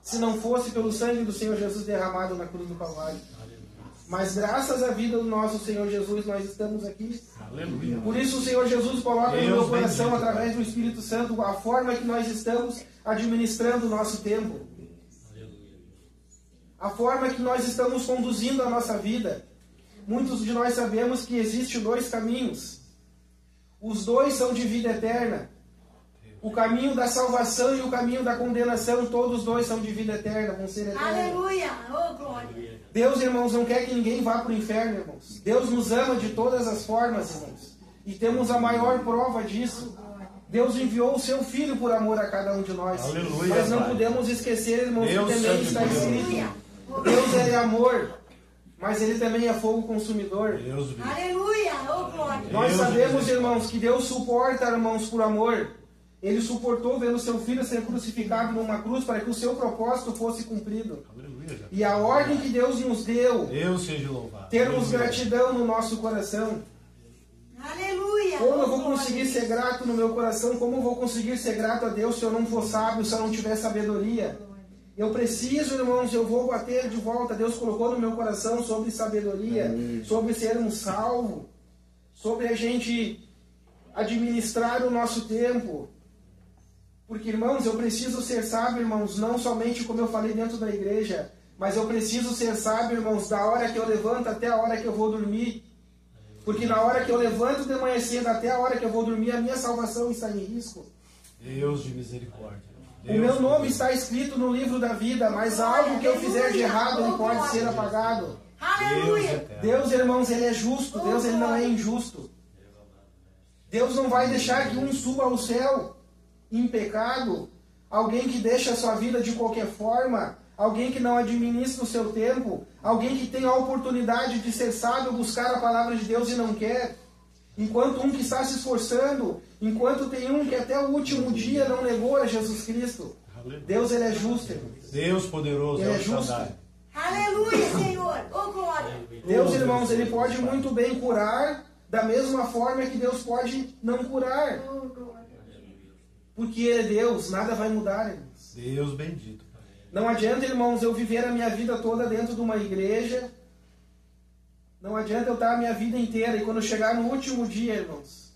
se não fosse pelo sangue do Senhor Jesus derramado na cruz do Calvário. Mas graças à vida do nosso Senhor Jesus, nós estamos aqui. Aleluia. Por isso o Senhor Jesus coloca no meu coração, através do Espírito Santo, a forma que nós estamos administrando o nosso tempo. A forma que nós estamos conduzindo a nossa vida. Muitos de nós sabemos que existem 2 caminhos. Os 2 são de vida eterna. O caminho da salvação e o caminho da condenação, todos os 2 são de vida eterna, vão ser eternos. Aleluia, oh glória. Deus, irmãos, não quer que ninguém vá para o inferno, irmãos. Deus nos ama de todas as formas, irmãos. E temos a maior prova disso. Deus enviou o seu Filho por amor a cada um de nós. Aleluia, mas não Pai. podemos esquecer, irmãos, Deus que também santo está de Deus. escrito. Deus é amor, mas Ele também é fogo consumidor. Deus vive. Aleluia, oh glória. Nós Deus sabemos, vive. irmãos, que Deus suporta, irmãos, por amor. Ele suportou vendo seu Filho ser crucificado numa cruz para que o seu propósito fosse cumprido. Aleluia. E a ordem que Deus nos deu, Deus seja louvado. termos Aleluia. gratidão no nosso coração. Aleluia. Como eu oh vou glória. conseguir ser grato no meu coração? Como eu vou conseguir ser grato a Deus se eu não for sábio, se eu não tiver sabedoria? Eu preciso, irmãos, eu vou bater de volta. Deus colocou no meu coração sobre sabedoria, sobre sermos salvos, sobre a gente administrar o nosso tempo. Porque, irmãos, eu preciso ser sábio, irmãos, não somente como eu falei dentro da igreja, mas eu preciso ser sábio, irmãos, da hora que eu levanto até a hora que eu vou dormir. Porque na hora que eu levanto de manhã cedo até a hora que eu vou dormir, a minha salvação está em risco. Deus de misericórdia. O meu nome está escrito no livro da vida, mas algo que eu fizer de errado, ele pode ser apagado. Aleluia. Deus, irmãos, Ele é justo. Deus, Ele não é injusto. Deus não vai deixar que um suba ao céu em pecado. Alguém que deixa a sua vida de qualquer forma. Alguém que não administra o seu tempo. Alguém que tem a oportunidade de ser sábio, buscar a palavra de Deus e não quer. Enquanto um que está se esforçando, enquanto tem um que até o último dia não negou a Jesus Cristo. Deus, Ele é justo, irmãos. Deus poderoso Ele é é o justo. Shaddai. Aleluia, Senhor. Oh glória. Deus, irmãos, Ele pode muito bem curar da mesma forma que Deus pode não curar. Oh glória. Porque Ele é Deus, nada vai mudar, irmãos. Deus bendito. Não adianta, irmãos, eu viver a minha vida toda dentro de uma igreja. Não adianta eu estar a minha vida inteira e quando chegar no último dia, irmãos,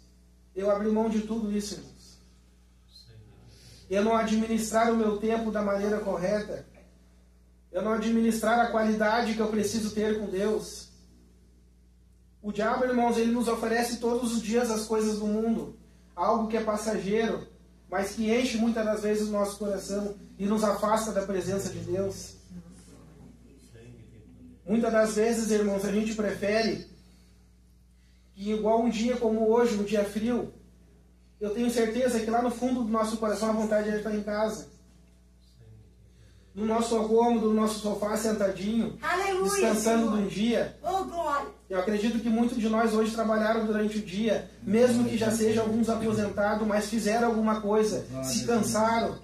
eu abrir mão de tudo isso, irmãos. Eu não administrar o meu tempo da maneira correta. eu não administrar a qualidade que eu preciso ter com Deus. O diabo, irmãos, ele nos oferece todos os dias as coisas do mundo, algo que é passageiro, mas que enche muitas das vezes o nosso coração e nos afasta da presença de Deus. Muitas das vezes, irmãos, a gente prefere que, igual um dia como hoje, um dia frio, eu tenho certeza que lá no fundo do nosso coração a vontade é estar em casa. No nosso cômodo, no nosso sofá, sentadinho, Aleluia, descansando Senhor. de um dia. Oh, glória. Eu acredito que muitos de nós hoje trabalharam durante o dia, mesmo que já sejam alguns aposentados, mas fizeram alguma coisa, se cansaram.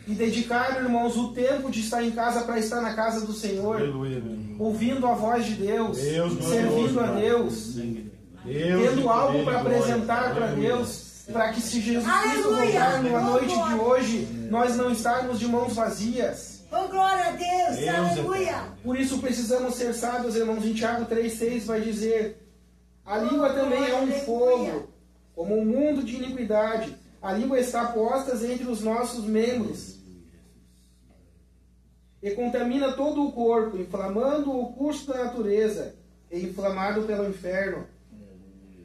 E dedicaram, irmãos, o tempo de estar em casa para estar na casa do Senhor, ouvindo a voz de Deus, servindo a Deus, tendo algo para apresentar para Deus, para que se Jesus Cristo voltar na noite de hoje, nós não estarmos de mãos vazias. Oh, glória a Deus. Aleluia. Por isso precisamos ser sábios, irmãos. Em Tiago 3,6 vai dizer: a língua também é um fogo, como um mundo de iniquidade. A língua está posta entre os nossos membros e contamina todo o corpo, inflamando o curso da natureza e inflamado pelo inferno.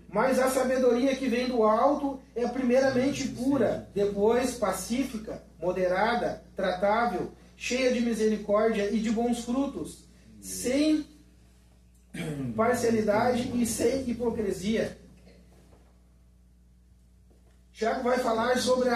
Mas a sabedoria que vem do alto é primeiramente pura, depois pacífica, moderada, tratável, cheia de misericórdia e de bons frutos, sem parcialidade e sem hipocrisia. Tiago vai falar sobre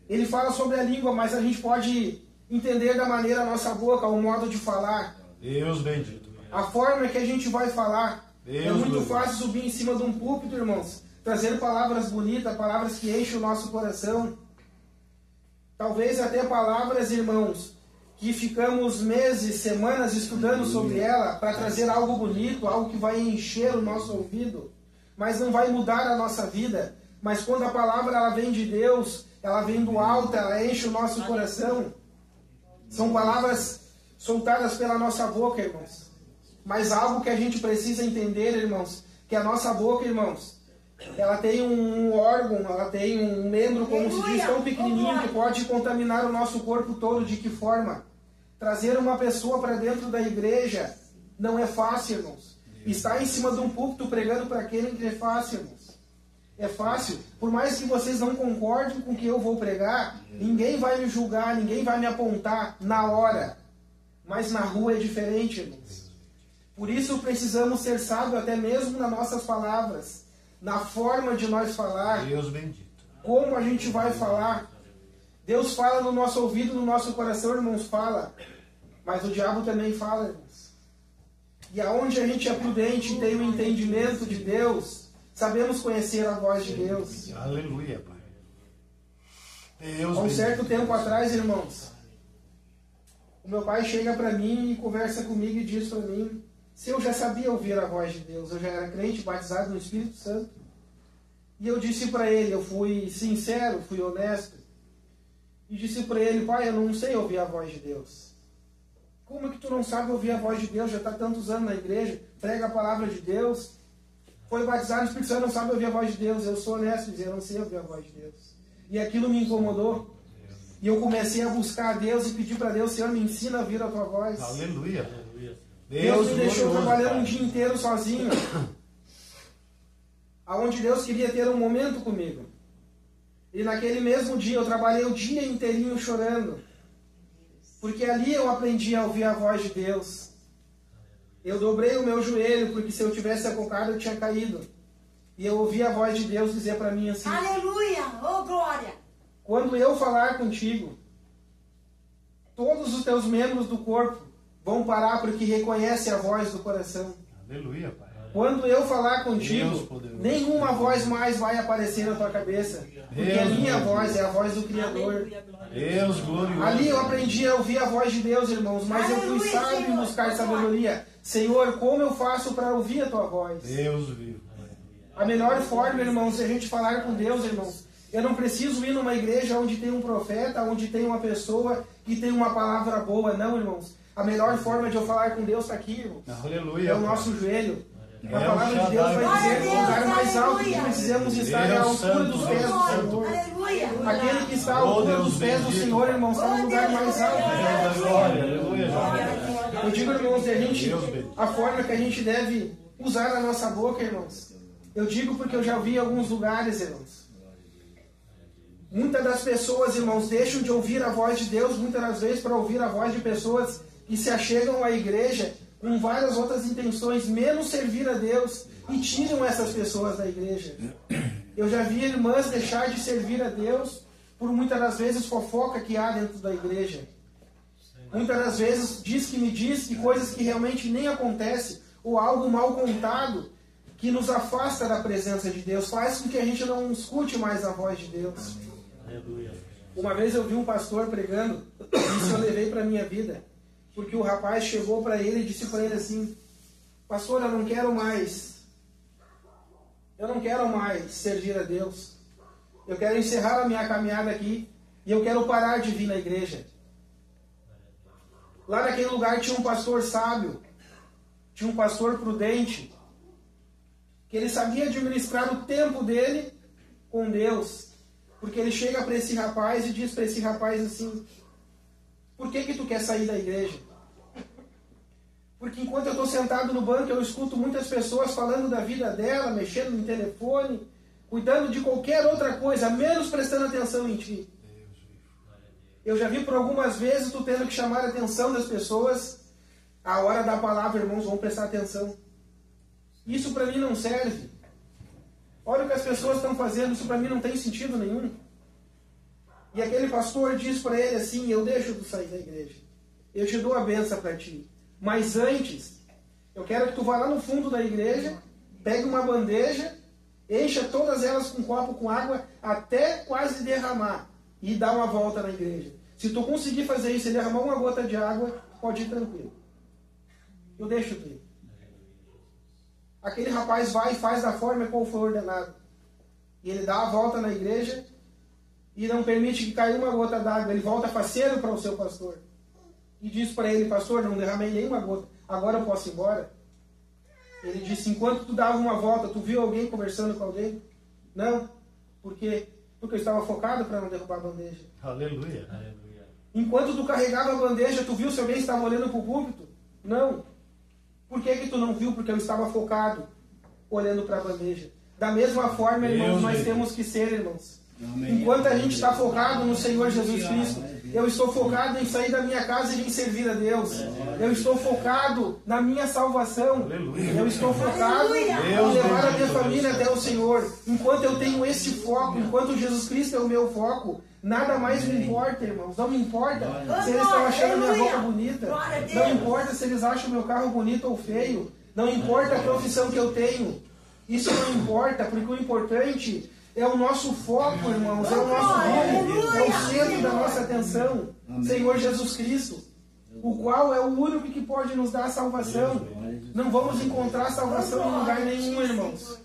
ele fala sobre a língua, mas a gente pode entender da maneira a nossa boca, o modo de falar. Deus bendito. A forma que a gente vai falar. Deus é muito Deus. fácil subir em cima de um púlpito, irmãos, trazer palavras bonitas, palavras que enchem o nosso coração. Talvez até palavras, irmãos, que ficamos meses, semanas estudando sobre ela para trazer algo bonito, algo que vai encher o nosso ouvido, mas não vai mudar a nossa vida. Mas quando a palavra ela vem de Deus, ela vem do alto, ela enche o nosso coração. São palavras soltadas pela nossa boca, irmãos. Mas algo que a gente precisa entender, irmãos, que a nossa boca, irmãos, ela tem um órgão, ela tem um membro, como se diz, tão pequenininho que pode contaminar o nosso corpo todo. De que forma? Trazer uma pessoa para dentro da igreja não é fácil, irmãos. Estar em cima de um púlpito pregando para quem é fácil, irmãos. É fácil. Por mais que vocês não concordem com o que eu vou pregar, ninguém vai me julgar, ninguém vai me apontar na hora. Mas na rua é diferente, irmãos. Por isso precisamos ser sábios até mesmo nas nossas palavras, na forma de nós falar. Deus bendito. Como a gente vai falar. Deus fala no nosso ouvido, no nosso coração, irmãos, fala. Mas o diabo também fala, irmãos. E aonde a gente é prudente e tem o entendimento de Deus, sabemos conhecer a voz de Deus. Aleluia, Pai. Deus Há um bendito. certo tempo atrás, irmãos, o meu pai chega para mim e conversa comigo e diz para mim se eu já sabia ouvir a voz de Deus. Eu já era crente, batizado no Espírito Santo. E eu disse para ele, eu fui sincero, fui honesto, e disse para ele: pai, eu não sei ouvir a voz de Deus. Como é que tu não sabe ouvir a voz de Deus? Já está tantos anos na igreja, prega a palavra de Deus, foi batizado no Espírito Santo, não sabe ouvir a voz de Deus. Eu sou honesto em dizer, eu não sei ouvir a voz de Deus. E aquilo me incomodou. E eu comecei a buscar a Deus e pedir para Deus: Senhor, me ensina a ouvir a tua voz. Aleluia. Deus me deixou glorioso, trabalhando Pai. um dia inteiro sozinho, aonde Deus queria ter um momento comigo. E naquele mesmo dia eu trabalhei o dia inteirinho chorando, porque ali eu aprendi a ouvir a voz de Deus. Eu dobrei o meu joelho, porque se eu tivesse acocado eu tinha caído. E eu ouvi a voz de Deus dizer para mim assim: Aleluia. Oh, glória. quando eu falar contigo, todos os teus membros do corpo vão parar, porque reconhecem a voz do coração. Aleluia, Pai. Quando eu falar contigo, Deus poderoso. nenhuma voz mais vai aparecer na tua cabeça, porque a Deus minha glorioso. voz é a voz do Criador. Deus glorioso. Ali eu aprendi a ouvir a voz de Deus, irmãos, mas eu fui Aleluia, sábio em Senhor. buscar sabedoria. Senhor, como eu faço para ouvir a tua voz? Deus vivo. A melhor forma, irmãos, é a gente falar com Deus, irmãos. Eu não preciso ir numa igreja onde tem um profeta, onde tem uma pessoa que tem uma palavra boa, não, irmãos. A melhor forma de eu falar com Deus está aqui, irmãos. Aleluia. É o Pai. nosso joelho. A palavra de Deus vai dizer que o lugar mais alto que precisamos estar é a altura dos pés do Senhor. Aquele que está à altura dos pés do Senhor, irmãos, está no lugar mais alto. Eu digo, irmãos, a forma que a gente deve usar a nossa boca, irmãos. Eu digo porque eu já vi em alguns lugares, irmãos. Muitas das pessoas, irmãos, deixam de ouvir a voz de Deus, muitas das vezes, para ouvir a voz de pessoas que se achegam à igreja com várias outras intenções, menos servir a Deus, e tiram essas pessoas da igreja. Eu já vi irmãs deixar de servir a Deus por muitas das vezes fofoca que há dentro da igreja. Muitas das vezes me diz que coisas que realmente nem acontecem, ou algo mal contado, que nos afasta da presença de Deus, faz com que a gente não escute mais a voz de Deus. Uma vez eu vi um pastor pregando, isso eu levei para a minha vida, porque o rapaz chegou para ele e disse para ele assim: pastor, eu não quero mais servir a Deus, eu quero encerrar a minha caminhada aqui e eu quero parar de vir na igreja. Lá naquele lugar tinha um pastor sábio, tinha um pastor prudente, que ele sabia administrar o tempo dele com Deus. Porque ele chega para esse rapaz e diz para esse rapaz assim: por que tu quer sair da igreja? Porque enquanto eu estou sentado no banco, eu escuto muitas pessoas falando da vida dela, mexendo no telefone, cuidando de qualquer outra coisa, menos prestando atenção em ti. Eu já vi por algumas vezes tu tendo que chamar a atenção das pessoas. A hora da palavra, irmãos, vão prestar atenção. Isso para mim não serve. Olha o que as pessoas estão fazendo, isso para mim não tem sentido nenhum. E aquele pastor diz para ele assim: eu deixo tu sair da igreja, eu te dou a benção para ti, mas antes eu quero que tu vá lá no fundo da igreja, pegue uma bandeja, encha todas elas com um copo com água até quase derramar e dá uma volta na igreja. Se tu conseguir fazer isso e derramar uma gota de água, pode ir tranquilo, eu deixo tu ir. Aquele rapaz vai e faz da forma como foi ordenado. E ele dá a volta na igreja e não permite que caia uma gota d'água. Ele volta faceiro para o seu pastor. E diz para ele: pastor, não derramei nenhuma gota, agora eu posso ir embora? Ele disse: enquanto tu dava uma volta, tu viu alguém conversando com alguém? Não. Por quê? Porque eu estava focado para não derrubar a bandeja. Aleluia. Enquanto tu carregava a bandeja, tu viu se alguém estava olhando para o púlpito? Não. Por que tu não viu? Porque eu estava focado, olhando para a bandeja. Da mesma forma, irmãos, nós temos que ser, irmãos. Enquanto a gente está focado no Senhor Jesus Cristo, eu estou focado em sair da minha casa e em servir a Deus. Eu estou focado na minha salvação. Eu estou focado em levar a minha família até o Senhor. Enquanto eu tenho esse foco, enquanto Jesus Cristo é o meu foco, nada mais me importa, irmãos. Não me importa se eles estão achando a minha boca bonita. Não importa se eles acham o meu carro bonito ou feio. Não importa a profissão que eu tenho. Isso não importa, porque o importante é o nosso foco, irmãos. É o nosso rumo. É o centro da nossa atenção. Senhor Jesus Cristo, o qual é o único que pode nos dar a salvação. Não vamos encontrar salvação em lugar nenhum, irmãos.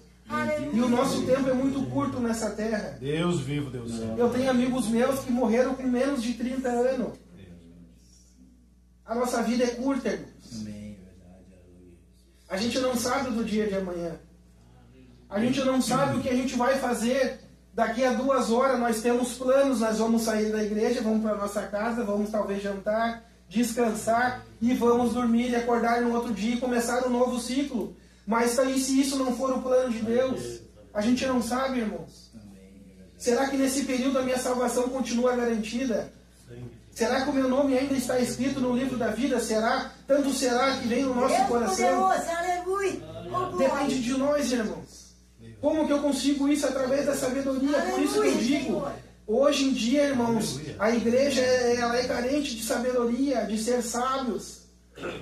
E o nosso tempo é muito curto nessa terra. Deus vivo, Deus santo. Eu tenho amigos meus que morreram com menos de 30 anos. A nossa vida é curta, irmãos. A gente não sabe do dia de amanhã. A gente não sabe o que a gente vai fazer. Daqui a 2 horas nós temos planos, nós vamos sair da igreja, vamos para a nossa casa, vamos talvez jantar, descansar e vamos dormir e acordar no outro dia e começar um novo ciclo. Mas se isso não for o plano de Deus, a gente não sabe, irmãos. Será que nesse período a minha salvação continua garantida? Será que o meu nome ainda está escrito no livro da vida? Será? Tanto será que vem no nosso coração? Depende de nós, irmãos. Como que eu consigo isso? Através da sabedoria. Por isso que eu digo, hoje em dia, irmãos, a igreja ela é carente de sabedoria, de ser sábios.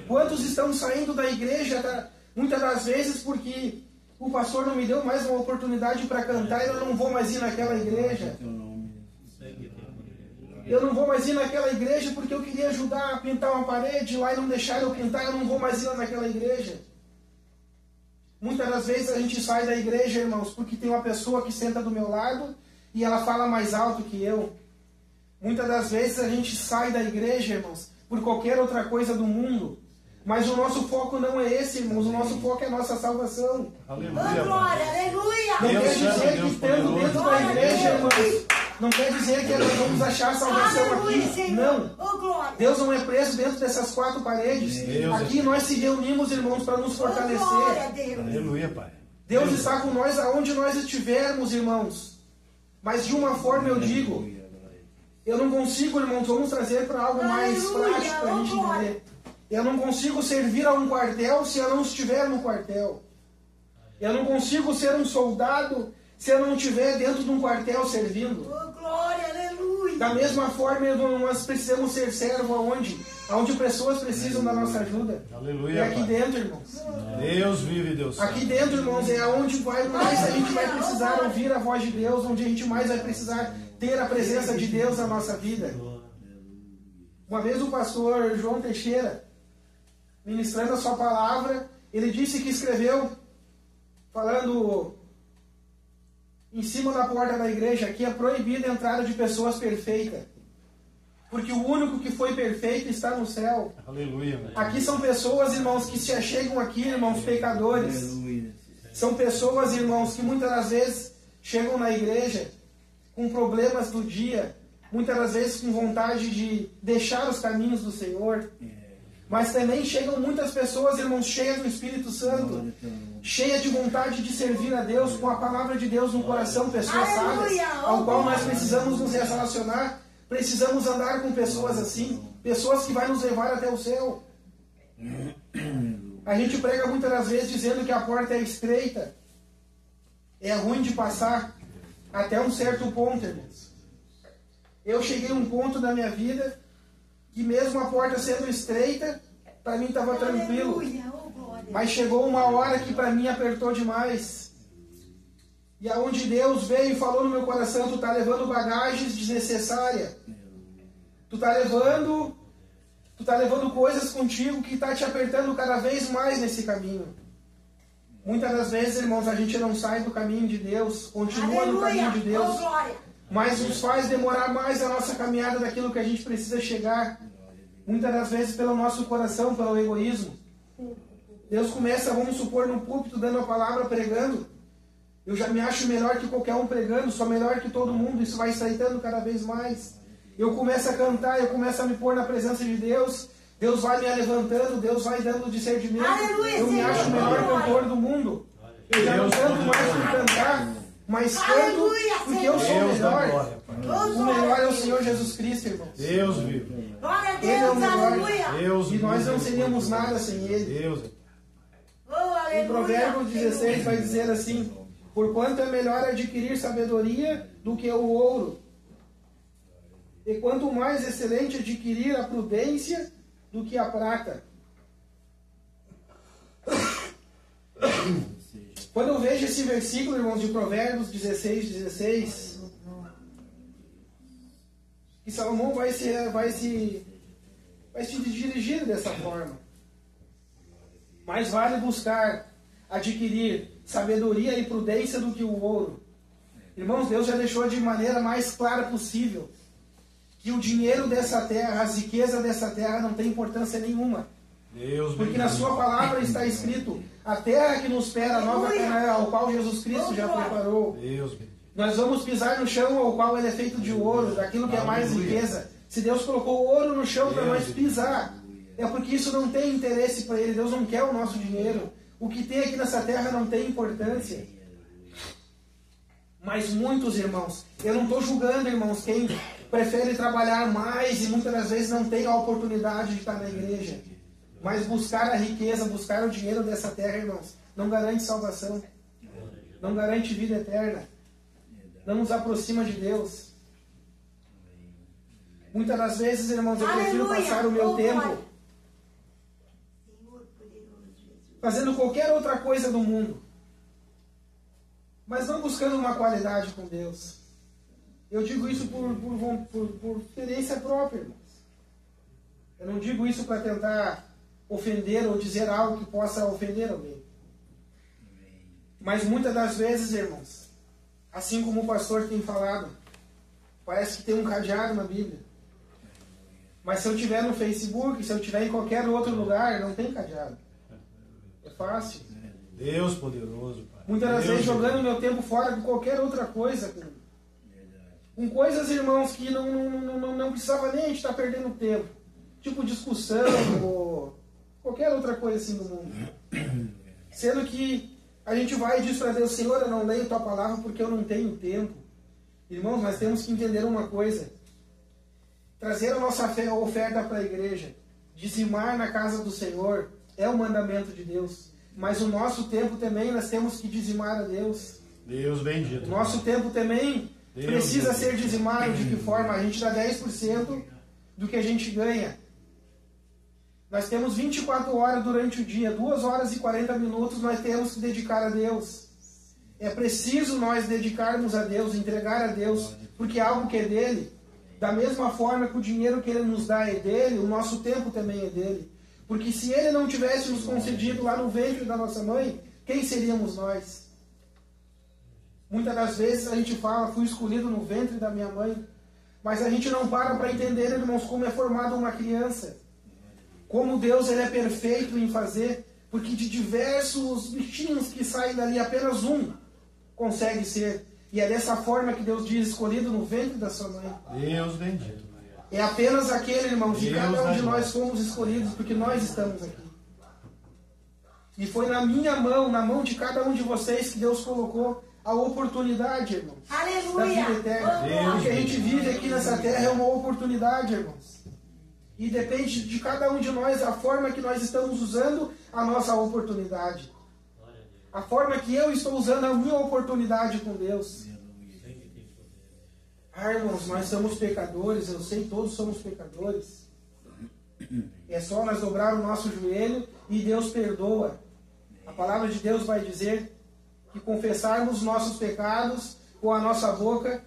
Quantos estão saindo da igreja, muitas das vezes porque o pastor não me deu mais uma oportunidade para cantar e eu não vou mais ir naquela igreja. Eu não vou mais ir naquela igreja porque eu queria ajudar a pintar uma parede lá e não deixaram eu pintar, eu não vou mais ir lá naquela igreja. Muitas das vezes a gente sai da igreja, irmãos, porque tem uma pessoa que senta do meu lado e ela fala mais alto que eu. Muitas das vezes a gente sai da igreja, irmãos, por qualquer outra coisa do mundo. Mas o nosso foco não é esse, irmãos. O nosso foco é a nossa salvação. Aleluia. Glória, aleluia. Não quer dizer que estando dentro da igreja, irmãos, não quer dizer que nós vamos achar salvação aqui. Não. Deus não é preso dentro dessas quatro paredes. Aqui nós se reunimos, irmãos, para nos fortalecer. Aleluia, Pai. Deus está com nós aonde nós estivermos, irmãos. Mas de uma forma eu digo, eu não consigo, irmãos, vamos trazer para algo mais prático para a gente entender. Eu não consigo servir a um quartel se eu não estiver no quartel. Eu não consigo ser um soldado se eu não estiver dentro de um quartel servindo. Glória, aleluia. Da mesma forma, nós precisamos ser servo aonde? Aonde pessoas precisam da nossa ajuda. Aleluia, é aqui dentro, irmãos. Deus vive, Deus sabe. Aqui dentro, irmãos, é aonde mais a gente vai precisar ouvir a voz de Deus, onde a gente mais vai precisar ter a presença de Deus na nossa vida. Uma vez o pastor João Teixeira, ministrando a sua palavra, ele disse que escreveu, falando em cima da porta da igreja, que é proibida a entrada de pessoas perfeitas. Porque o único que foi perfeito está no céu. Aleluia. Aqui são pessoas, irmãos, que se achegam aqui, irmãos, pecadores. São pessoas, irmãos, que muitas das vezes chegam na igreja com problemas do dia, muitas das vezes com vontade de deixar os caminhos do Senhor. Mas também chegam muitas pessoas, irmãos, cheias do Espírito Santo, cheias de vontade de servir a Deus, com a palavra de Deus no coração, pessoas sábias, ao qual nós precisamos nos relacionar, precisamos andar com pessoas assim, pessoas que vão nos levar até o céu. A gente prega muitas das vezes dizendo que a porta é estreita, é ruim de passar, até um certo ponto, irmãos. Eu cheguei a um ponto da minha vida que mesmo a porta sendo estreita, para mim estava tranquilo. Mas chegou uma hora que para mim apertou demais. E aonde Deus veio e falou no meu coração, tu está levando bagagens desnecessárias. Tu está levando coisas contigo que está te apertando cada vez mais nesse caminho. Muitas das vezes, irmãos, a gente não sai do caminho de Deus, continua no caminho de Deus. Mas nos faz demorar mais a nossa caminhada daquilo que a gente precisa chegar. Muitas das vezes pelo nosso coração, pelo egoísmo. Deus começa, vamos supor, no púlpito, dando a palavra, pregando. Eu já me acho melhor que qualquer um pregando, sou melhor que todo mundo. Isso vai estreitando cada vez mais. Eu começo a cantar, eu começo a me pôr na presença de Deus. Deus vai me levantando, Deus vai dando discernimento. Eu me acho o melhor cantor do mundo. Eu já não canto mais por cantar, mas canto porque eu sou o melhor. O melhor é o Senhor Jesus Cristo, irmãos. Deus vive. Ele é o melhor. E nós não seríamos nada sem Ele. Em Provérbios 16 vai dizer assim: porquanto é melhor adquirir sabedoria do que o ouro, e quanto mais excelente adquirir a prudência do que a prata. Quando eu vejo esse versículo, irmãos, de Provérbios 16, que Salomão vai se dirigir dessa forma. Mais vale buscar adquirir sabedoria e prudência do que o ouro. Irmãos, Deus já deixou de maneira mais clara possível que o dinheiro dessa terra, as riquezas dessa terra não tem importância nenhuma. Porque na sua palavra está escrito: a terra que nos espera, a nova terra ao qual Jesus Cristo já preparou. Nós vamos pisar no chão ao qual ele é feito de ouro, daquilo que é mais riqueza. Se Deus colocou ouro no chão para nós pisar, é porque isso não tem interesse para Ele. Deus não quer o nosso dinheiro. O que tem aqui nessa terra não tem importância. Mas muitos, irmãos, eu não estou julgando, irmãos, quem prefere trabalhar mais e muitas das vezes não tem a oportunidade de estar na igreja. Mas buscar a riqueza, buscar o dinheiro dessa terra, irmãos, não garante salvação. Não garante vida eterna. Não nos aproxima de Deus. Muitas das vezes, irmãos, eu prefiro passar o meu tempo fazendo qualquer outra coisa do mundo, mas não buscando uma qualidade com Deus. Eu digo isso por experiência própria, irmãos. Eu não digo isso para tentar ofender ou dizer algo que possa ofender alguém. Mas muitas das vezes, irmãos, assim como o pastor tem falado, parece que tem um cadeado na Bíblia. Mas se eu estiver no Facebook, se eu estiver em qualquer outro lugar, não tem cadeado. É fácil. Deus poderoso, Pai. Muitas das vezes jogando meu tempo fora com qualquer outra coisa. Com coisas, irmãos, que não precisava nem a gente estar perdendo tempo. Tipo discussão ou qualquer outra coisa assim do mundo. Sendo que a gente vai e diz para Deus: Senhor, eu não leio tua palavra porque eu não tenho tempo. Irmãos, nós temos que entender uma coisa. Trazer a nossa fé, a oferta para a igreja, dizimar na casa do Senhor, é o mandamento de Deus. Mas o nosso tempo também nós temos que dizimar a Deus. Deus bendito. O nosso tempo também precisa ser dizimado. De que forma? A gente dá 10% do que a gente ganha. Nós temos 24 horas durante o dia, 2 horas e 40 minutos nós temos que dedicar a Deus. É preciso nós dedicarmos a Deus, entregar a Deus, porque é algo que é dele. Da mesma forma que o dinheiro que ele nos dá é dele, o nosso tempo também é dele. Porque se ele não tivesse nos concedido lá no ventre da nossa mãe, quem seríamos nós? Muitas das vezes a gente fala: fui escolhido no ventre da minha mãe. Mas a gente não para entender, irmãos, como é formada uma criança. Como Deus ele é perfeito em fazer. Porque de diversos bichinhos que saem dali, apenas um consegue ser. E é dessa forma que Deus diz: escolhido no ventre da sua mãe. Deus bendito. É apenas aquele, irmãos, de cada um de nós fomos escolhidos, porque nós estamos aqui. E foi na minha mão, na mão de cada um de vocês, que Deus colocou a oportunidade, irmãos. Aleluia! Da vida eterna. O que a gente vive aqui nessa terra é uma oportunidade, irmãos. E depende de cada um de nós a forma que nós estamos usando a nossa oportunidade. A forma que eu estou usando a minha oportunidade com Deus. Irmãos, nós somos pecadores, eu sei, todos somos pecadores. É só nós dobrar o nosso joelho e Deus perdoa. A palavra de Deus vai dizer que confessarmos nossos pecados com a nossa boca,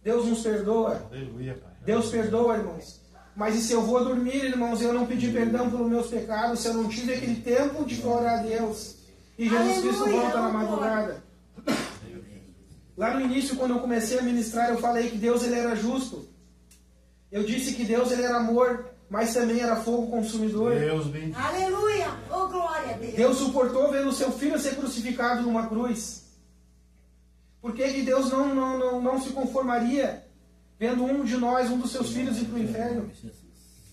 Deus nos perdoa. Aleluia, Pai. Deus perdoa, irmãos. Mas e se eu vou dormir, irmãos, e eu não pedir perdão pelos meus pecados, se eu não tive aquele tempo de orar a Deus, e Jesus Cristo volta na madrugada? Lá no início, quando eu comecei a ministrar, eu falei que Deus ele era justo. Eu disse que Deus ele era amor, mas também era fogo consumidor. Deus bendito. Aleluia! Oh, glória a Deus! Deus suportou vendo o seu filho ser crucificado numa cruz. Por que que Deus não se conformaria vendo um de nós, um dos seus filhos, ir para o inferno?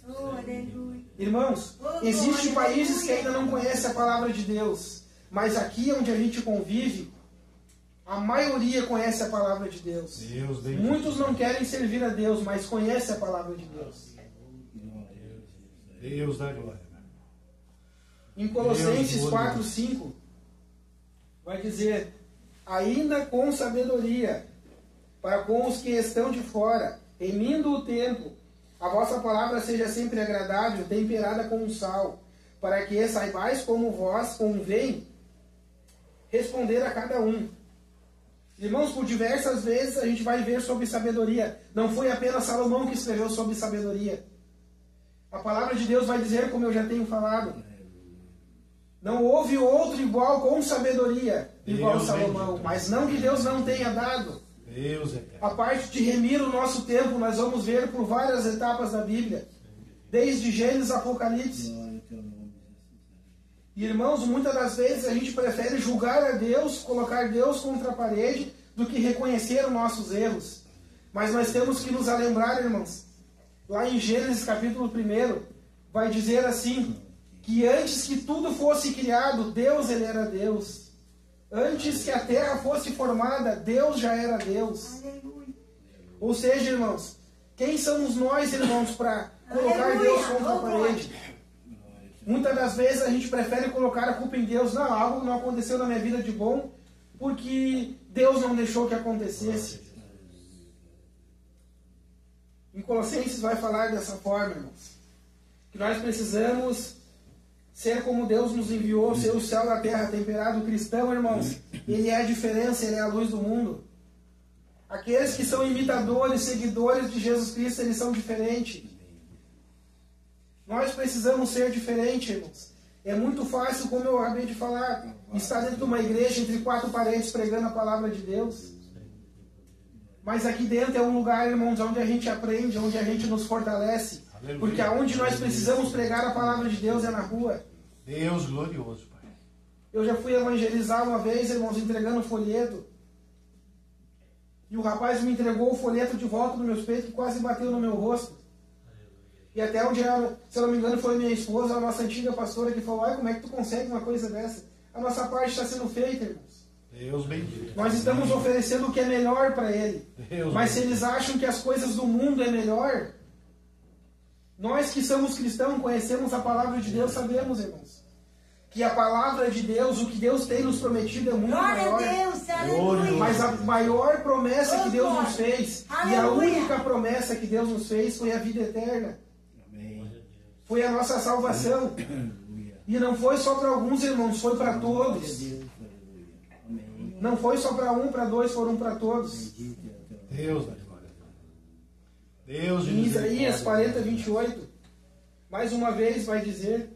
Oh, aleluia! Irmãos, existem países que ainda não conhecem a palavra de Deus. Mas aqui onde a gente convive, a maioria conhece a palavra de Deus. Muitos não querem servir a Deus, mas conhecem a palavra de Deus. Deus da glória. Em Colossenses 4:5 vai dizer: ainda com sabedoria, para com os que estão de fora, remindo o tempo, a vossa palavra seja sempre agradável, temperada com sal, para que saibais como vós convém responder a cada um. Irmãos, por diversas vezes a gente vai ver sobre sabedoria. Não foi apenas Salomão que escreveu sobre sabedoria. A palavra de Deus vai dizer, como eu já tenho falado, não houve outro igual com sabedoria, igual Salomão. Mas não que Deus não tenha dado. A parte de remir o nosso tempo, nós vamos ver por várias etapas da Bíblia. Desde Gênesis a Apocalipse. Irmãos, muitas das vezes a gente prefere julgar a Deus, colocar Deus contra a parede, do que reconhecer os nossos erros. Mas nós temos que nos lembrar, irmãos, lá em Gênesis capítulo 1, vai dizer assim, que antes que tudo fosse criado, Deus ele era Deus. Antes que a terra fosse formada, Deus já era Deus. Aleluia! Ou seja, irmãos, quem somos nós, irmãos, para colocar Deus contra a parede? Muitas das vezes a gente prefere colocar a culpa em Deus. Não, algo não aconteceu na minha vida de bom, porque Deus não deixou que acontecesse. Em Colossenses vai falar dessa forma, irmãos. Que nós precisamos ser como Deus nos enviou, ser o céu da terra temperado. O cristão, irmãos, ele é a diferença, ele é a luz do mundo. Aqueles que são imitadores, seguidores de Jesus Cristo, eles são diferentes. Nós precisamos ser diferentes, irmãos. É muito fácil, como eu acabei de falar, estar dentro de uma igreja, entre 4 paredes, pregando a palavra de Deus. Mas aqui dentro é um lugar, irmãos, onde a gente aprende, onde a gente nos fortalece. Aleluia. Porque aonde nós precisamos pregar a palavra de Deus é na rua. Deus glorioso, Pai. Eu já fui evangelizar uma vez, irmãos, entregando folheto. E o rapaz me entregou o folheto de volta nos meus peitos, que quase bateu no meu rosto. E até onde, se eu não me engano, foi minha esposa, a nossa antiga pastora, que falou: ai, como é que tu consegue uma coisa dessa? A nossa parte está sendo feita, irmãos. Deus bendito. Nós estamos oferecendo o que é melhor para Ele. Deus Mas se bendito. eles acham que as coisas do mundo é melhor, nós que somos cristãos, conhecemos a palavra de Deus, sabemos, irmãos, que a palavra de Deus, o que Deus tem nos prometido é muito Glória maior. a Deus, aleluia. Mas a maior promessa que Deus nos fez, e a Aleluia. única promessa que Deus nos fez, foi a vida eterna. Foi a nossa salvação. E não foi só para alguns, irmãos, foi para todos. Não foi só para um, para dois, foram para todos. Deus da glória. Deus de Em Isaías misericórdia. 40, 28, mais uma vez vai dizer: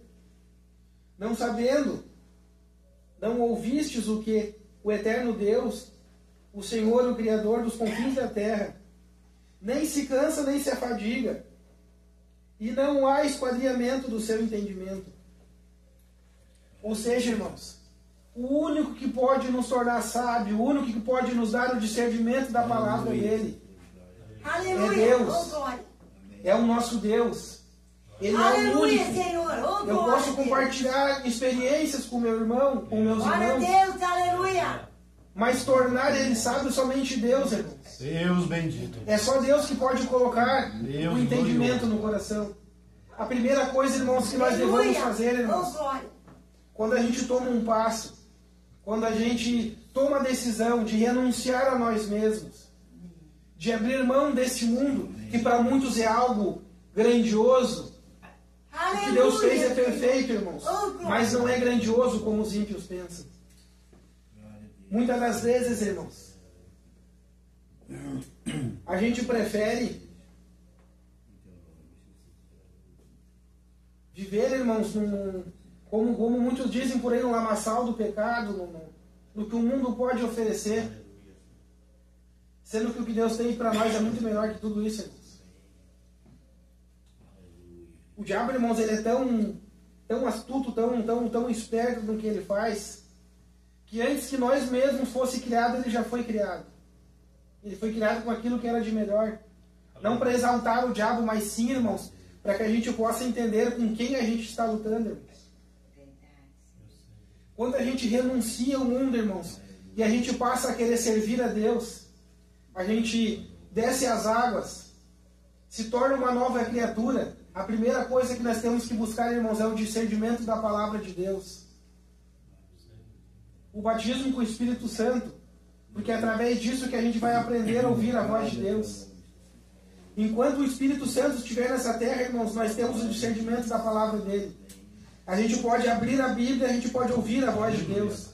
não sabendo, não ouvistes o que o eterno Deus, o Senhor, o Criador dos confins da terra, nem se cansa, nem se afadiga, e não há esquadriamento do seu entendimento. Ou seja, irmãos, o único que pode nos tornar sábio, o único que pode nos dar o discernimento da palavra dele, Aleluia. É Deus. Oh, glória. é o nosso Deus. Ele é o Aleluia, único. Senhor. Oh, Eu glória posso a Deus. compartilhar experiências com meu irmão, com meus Glória a irmãos, Deus, aleluia. mas tornar ele sábio somente Deus, irmãos. Deus bendito. É só Deus que pode colocar Deus o entendimento glorioso. no coração. A primeira coisa, irmãos, que nós devemos Aleluia. fazer, Oh, irmãos, glória. quando a gente toma um passo, quando a gente toma a decisão de renunciar a nós mesmos, de abrir mão deste mundo, que para muitos é algo grandioso. O que Deus fez é perfeito, irmãos, mas não é grandioso como os ímpios pensam. Muitas das vezes, irmãos, a gente prefere viver, irmãos, como muitos dizem por aí, no lamaçal do pecado, no que o mundo pode oferecer, sendo que o que Deus tem para nós é muito melhor que tudo isso, irmãos. O diabo, irmãos, ele é tão astuto, tão esperto no que ele faz, que antes que nós mesmos fosse criado, ele já foi criado. Ele foi criado com aquilo que era de melhor. Não para exaltar o diabo, mas sim, irmãos, para que a gente possa entender com quem a gente está lutando, irmãos. Quando a gente renuncia ao mundo, irmãos, e a gente passa a querer servir a Deus, a gente desce as águas, se torna uma nova criatura. A primeira coisa que nós temos que buscar, irmãos, é o discernimento da palavra de Deus. O batismo com o Espírito Santo, porque é através disso que a gente vai aprender a ouvir a voz de Deus. Enquanto o Espírito Santo estiver nessa terra, irmãos, nós temos o discernimento da palavra dele. A gente pode abrir a Bíblia, a gente pode ouvir a voz de Deus.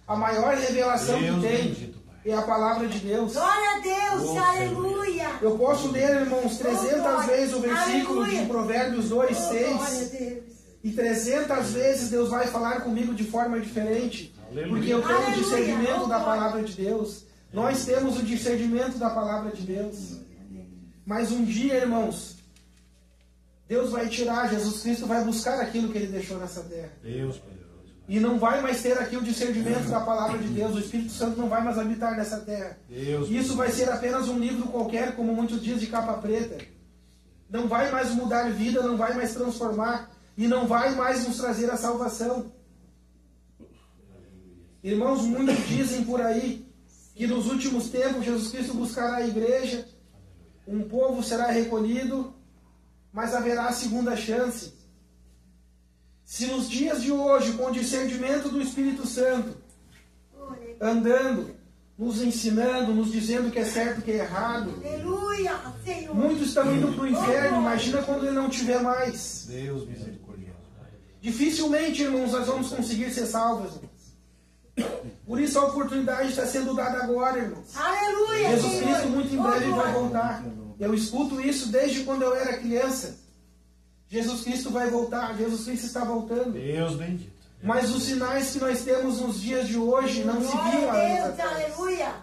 A maior revelação que tem é a palavra de Deus. Glória a Deus, aleluia. Eu posso ler, irmãos, 300 vezes o versículo Aleluia. de Provérbios 2, Oh, glória a 6. Deus. E 300 vezes Deus vai falar comigo de forma diferente. Aleluia. Porque eu tenho o Aleluia. discernimento Oh, da glória. palavra de Deus. Nós temos o discernimento da palavra de Deus. Mas um dia, irmãos, Deus vai tirar, Jesus Cristo vai buscar aquilo que ele deixou nessa terra. Deus poderoso. E não vai mais ter aqui o discernimento da palavra de Deus. O Espírito Santo não vai mais habitar nessa terra. Deus Isso vai ser apenas um livro qualquer, como muitos dizem, de capa preta. Não vai mais mudar vida, não vai mais transformar. E não vai mais nos trazer a salvação. Irmãos, muitos dizem por aí que nos últimos tempos Jesus Cristo buscará a igreja, um povo será recolhido, mas haverá a segunda chance. Se nos dias de hoje, com o discernimento do Espírito Santo, andando, nos ensinando, nos dizendo que é certo, que é errado, Aleluia, Senhor. muitos estão indo para o inferno, imagina quando ele não tiver mais. Deus misericordioso. Dificilmente, irmãos, nós vamos conseguir ser salvos, irmãos. Por isso a oportunidade está sendo dada agora, irmãos. Aleluia, Jesus Senhor. Cristo muito em breve Oh, vai glória. voltar. Eu escuto isso desde quando eu era criança. Jesus Cristo vai voltar, Jesus Cristo está voltando. Deus bendito. Mas os sinais que nós temos nos dias de hoje não se viam Glória há a anos Deus, atrás. aleluia.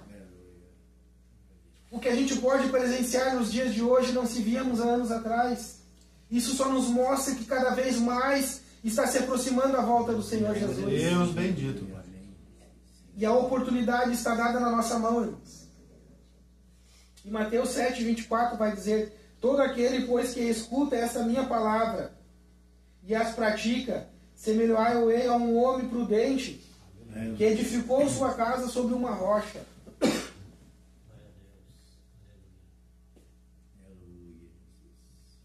O que a gente pode presenciar nos dias de hoje não se víamos há anos atrás. Isso só nos mostra que cada vez mais está se aproximando a volta do Senhor Jesus. Deus bendito. E a oportunidade está dada na nossa mão, irmãos. E Mateus 7:24 vai dizer: todo aquele, pois, que escuta essa minha palavra e as pratica, semelhar-o-ei a um homem prudente que edificou sua casa sobre uma rocha.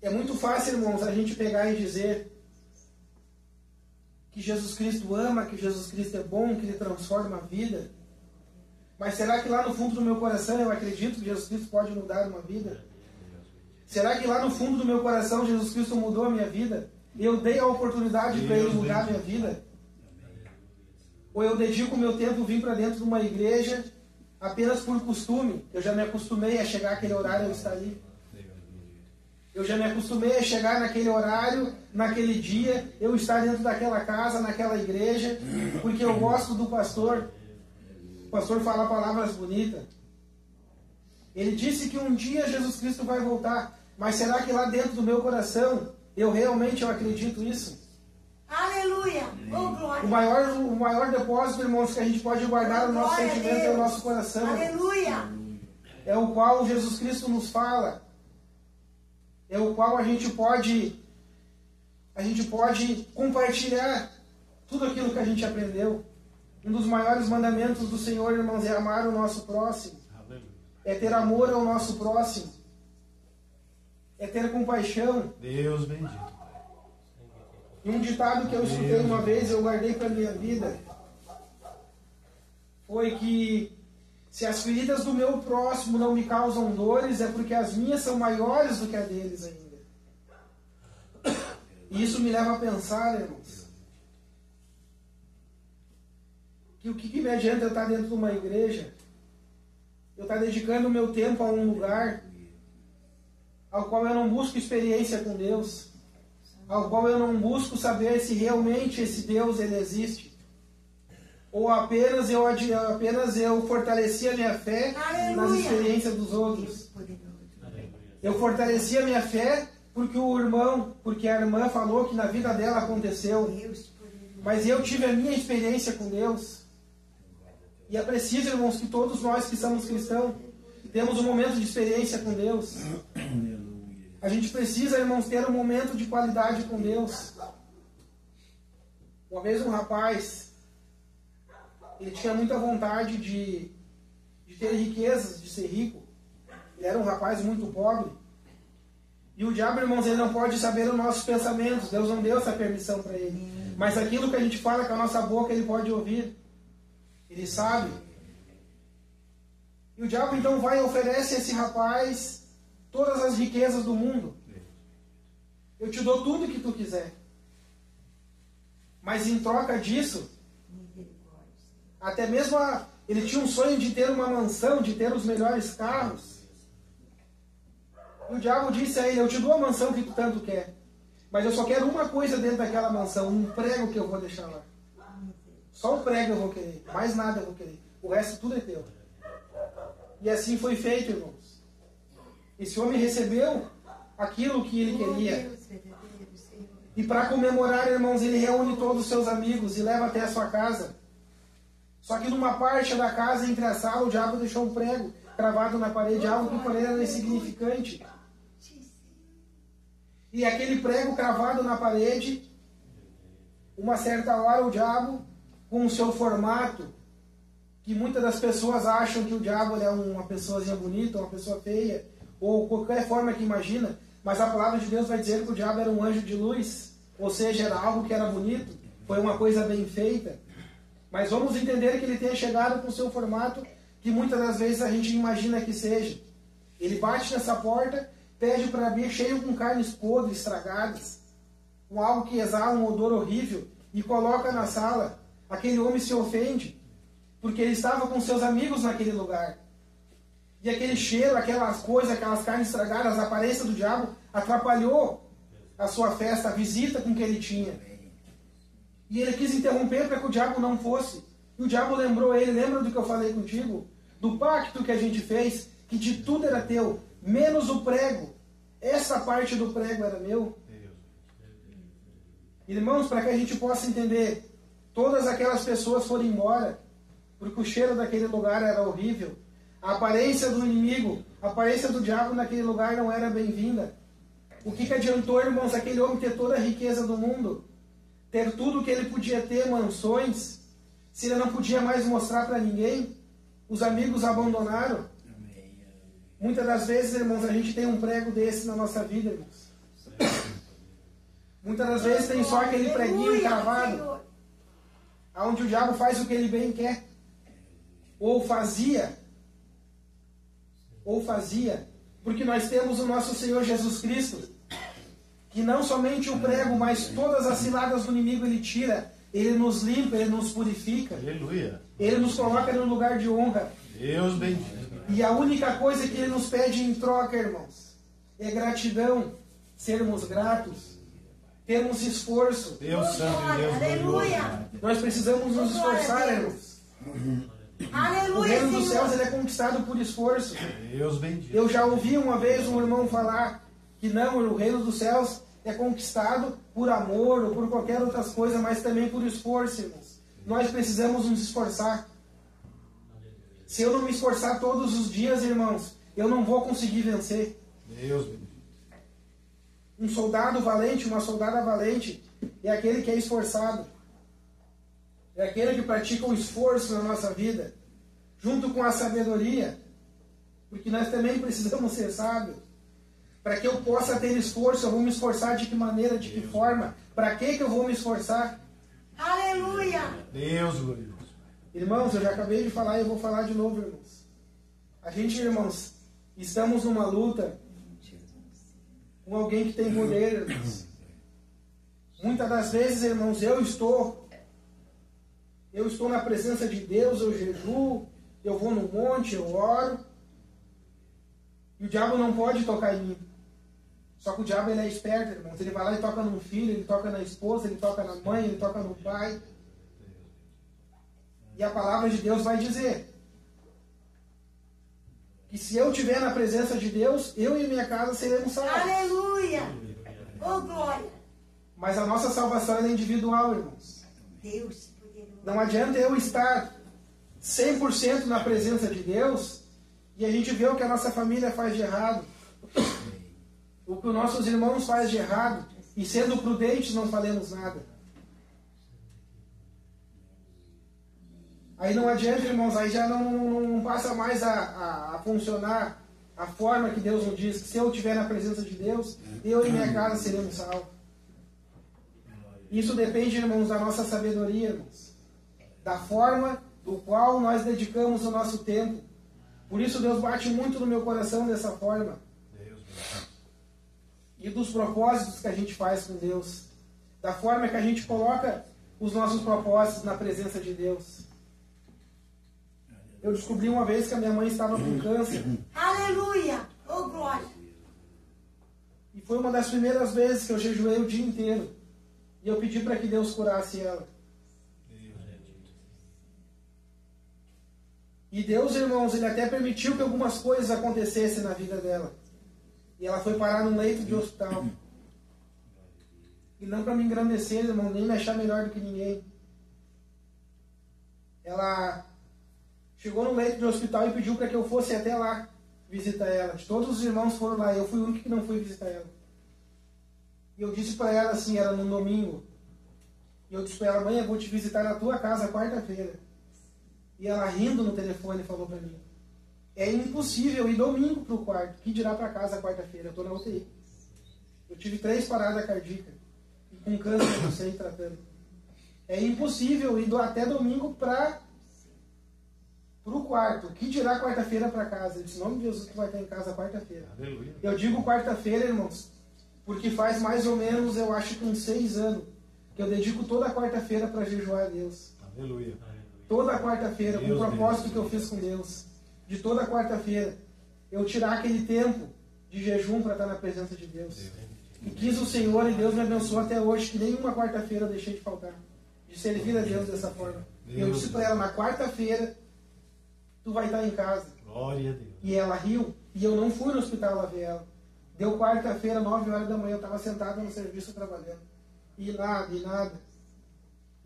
É muito fácil, irmãos, a gente pegar e dizer que Jesus Cristo ama, que Jesus Cristo é bom, que Ele transforma a vida. Mas será que lá no fundo do meu coração eu acredito que Jesus Cristo pode mudar uma vida? Será que lá no fundo do meu coração Jesus Cristo mudou a minha vida? Eu dei a oportunidade para Ele mudar a minha vida? Ou eu dedico o meu tempo vir para dentro de uma igreja apenas por costume? Eu já me acostumei a chegar àquele horário e eu estar ali. Eu já me acostumei a chegar naquele horário, naquele dia, eu estar dentro daquela casa, naquela igreja, porque eu gosto do pastor. O pastor fala palavras bonitas. Ele disse que um dia Jesus Cristo vai voltar. Mas será que lá dentro do meu coração, eu realmente acredito nisso? Aleluia! Oh, glória! O maior depósito, irmãos, que a gente pode guardar no nosso sentimento é o nosso coração. Aleluia! É o qual Jesus Cristo nos fala. É o qual a gente pode compartilhar tudo aquilo que a gente aprendeu. Um dos maiores mandamentos do Senhor, irmãos, é amar o nosso próximo. É ter amor ao nosso próximo. É ter compaixão. Deus bendito. E um ditado que eu escutei uma vez, eu guardei para a minha vida, foi que se as feridas do meu próximo não me causam dores, é porque as minhas são maiores do que a deles ainda. E isso me leva a pensar, irmãos, que o que me adianta eu estar dentro de uma igreja, eu estar dedicando o meu tempo a um lugar ao qual eu não busco experiência com Deus, ao qual eu não busco saber se realmente esse Deus ele existe, ou apenas eu fortaleci a minha fé nas experiências dos outros. Eu fortaleci a minha fé porque a irmã falou que na vida dela aconteceu, mas eu tive a minha experiência com Deus. E é preciso, irmãos, que todos nós que somos cristãos temos um momento de experiência com Deus. A gente precisa, irmãos, ter um momento de qualidade com Deus. Uma vez um rapaz, ele tinha muita vontade de ter riquezas, de ser rico. Ele era um rapaz muito pobre. E o diabo, irmãos, ele não pode saber os nossos pensamentos. Deus não deu essa permissão para ele. Mas aquilo que a gente fala com a nossa boca, ele pode ouvir. Ele sabe. E o diabo, então, vai e oferece a esse rapaz todas as riquezas do mundo. Eu te dou tudo que tu quiser. Mas em troca disso, até mesmo ele tinha um sonho de ter uma mansão, de ter os melhores carros. E o diabo disse a ele: eu te dou a mansão que tu tanto quer, mas eu só quero uma coisa dentro daquela mansão, um prego que eu vou deixar lá. Só um prego eu vou querer, mais nada eu vou querer. O resto tudo é teu. E assim foi feito, irmãos. Esse homem recebeu aquilo que ele queria. E para comemorar, irmãos, ele reúne todos os seus amigos e leva até a sua casa. Só que numa parte da casa, entre a sala, o diabo deixou um prego cravado na parede, algo que para ele era insignificante. E aquele prego cravado na parede, uma certa hora o diabo, com o seu formato, que muitas das pessoas acham que o diabo é uma pessoazinha bonita, uma pessoa feia, ou qualquer forma que imagina, mas a palavra de Deus vai dizer que o diabo era um anjo de luz, ou seja, era algo que era bonito, foi uma coisa bem feita. Mas vamos entender que ele tenha chegado com o seu formato que muitas das vezes a gente imagina que seja. Ele bate nessa porta, pede para abrir, cheio com carnes podres, estragadas, com algo que exala um odor horrível, e coloca na sala. Aquele homem se ofende, porque ele estava com seus amigos naquele lugar. E aquele cheiro, aquelas coisas, aquelas carnes estragadas, a aparência do diabo atrapalhou a sua festa, a visita com que ele tinha. E ele quis interromper para que o diabo não fosse. E o diabo lembrou ele: lembra do que eu falei contigo? Do pacto que a gente fez, que de tudo era teu, menos o prego. Essa parte do prego era meu. Irmãos, para que a gente possa entender, todas aquelas pessoas foram embora, porque o cheiro daquele lugar era horrível. A aparência do inimigo, a aparência do diabo naquele lugar não era bem-vinda. O que adiantou, irmãos, aquele homem ter toda a riqueza do mundo, ter tudo que ele podia ter, mansões, se ele não podia mais mostrar para ninguém? Os amigos abandonaram. Muitas das vezes, irmãos, a gente tem um prego desse na nossa vida, irmãos. Muitas das vezes tem só aquele preguinho encravado, onde o diabo faz o que ele bem quer. Ou fazia, porque nós temos o nosso Senhor Jesus Cristo, que não somente o prego, mas todas as ciladas do inimigo ele tira, ele nos limpa, ele nos purifica. Aleluia. Ele nos coloca no lugar de honra. Deus bendito. E a única coisa que ele nos pede em troca, irmãos, é gratidão, sermos gratos, termos esforço. Deus santo e Deus Aleluia. Nós precisamos nos esforçar, irmãos. Aleluia, O reino dos Senhor. céus ele é conquistado por esforço. Deus bendito. Eu já ouvi uma vez um irmão falar que não, o reino dos céus é conquistado por amor ou por qualquer outra coisa, mas também por esforço, irmãos. Nós precisamos nos esforçar. Se eu não me esforçar todos os dias, irmãos, eu não vou conseguir vencer. Deus bendito. Um soldado valente, uma soldada valente, é aquele que é esforçado. É aquele que pratica o esforço na nossa vida, junto com a sabedoria, porque nós também precisamos ser sábios. Para que eu possa ter esforço, eu vou me esforçar de que maneira, de que forma? Para que eu vou me esforçar? Aleluia. Deus glorioso. Irmãos, eu já acabei de falar e eu vou falar de novo, irmãos. A gente, irmãos, estamos numa luta com alguém que tem poder, irmãos. Muitas das vezes, irmãos, eu estou na presença de Deus, eu jejuo, eu vou no monte, eu oro, e o diabo não pode tocar em mim. Só que o diabo ele é esperto, irmãos. Ele vai lá e toca no filho, ele toca na esposa, ele toca na mãe, ele toca no pai. E a palavra de Deus vai dizer que se eu estiver na presença de Deus, eu e minha casa seremos salvos. Aleluia. Oh, glória. Mas a nossa salvação é individual, irmãos. Deus poderoso. Não adianta eu estar 100% na presença de Deus e a gente vê o que a nossa família faz de errado, o que os nossos irmãos fazem de errado, e sendo prudentes não falemos nada. Aí não adianta, irmãos, aí já não passa mais a funcionar a forma que Deus nos diz, que se eu estiver na presença de Deus, eu e minha casa seremos salvos. Isso depende, irmãos, da nossa sabedoria, irmãos, da forma do qual nós dedicamos o nosso tempo. Por isso Deus bate muito no meu coração dessa forma. E dos propósitos que a gente faz com Deus, da forma que a gente coloca os nossos propósitos na presença de Deus. Eu descobri uma vez que a minha mãe estava com câncer. Aleluia. Oh, glória. E foi uma das primeiras vezes que eu jejuei o dia inteiro. E eu pedi para que Deus curasse ela. E Deus, irmãos, Ele até permitiu que algumas coisas acontecessem na vida dela. E ela foi parar num leito de hospital. E não para me engrandecer, irmão, nem me achar melhor do que ninguém. Ela chegou no leito de hospital e pediu para que eu fosse até lá visitar ela. Todos os irmãos foram lá, eu fui o único que não fui visitar ela. E eu disse para ela assim, era num domingo. E eu disse para ela, mãe, eu vou te visitar na tua casa quarta-feira. E ela rindo no telefone falou para mim, é impossível ir domingo para o quarto, que dirá para casa quarta-feira, eu estou na UTI. Eu tive 3 paradas cardíacas, e com câncer não sei tratando. É impossível ir até domingo para o quarto, que dirá quarta-feira para casa. Eu disse, em nome de Jesus, tu vai estar em casa quarta-feira. Eu digo quarta-feira, irmãos, porque faz mais ou menos, eu acho que uns 6 anos, que eu dedico toda quarta-feira para jejuar a Deus. Aleluia. Toda quarta-feira, com o propósito que eu fiz com Deus, de toda quarta-feira, eu tirar aquele tempo de jejum para estar na presença de Deus. E quis o Senhor e Deus me abençoou até hoje, que nenhuma quarta-feira eu deixei de faltar, de servir a Deus dessa forma. E eu disse para ela, na quarta-feira, tu vai estar em casa. Glória a Deus. E ela riu, e eu não fui no hospital lá ver ela. Deu quarta-feira, 9 horas da manhã, eu estava sentado no serviço trabalhando. E nada.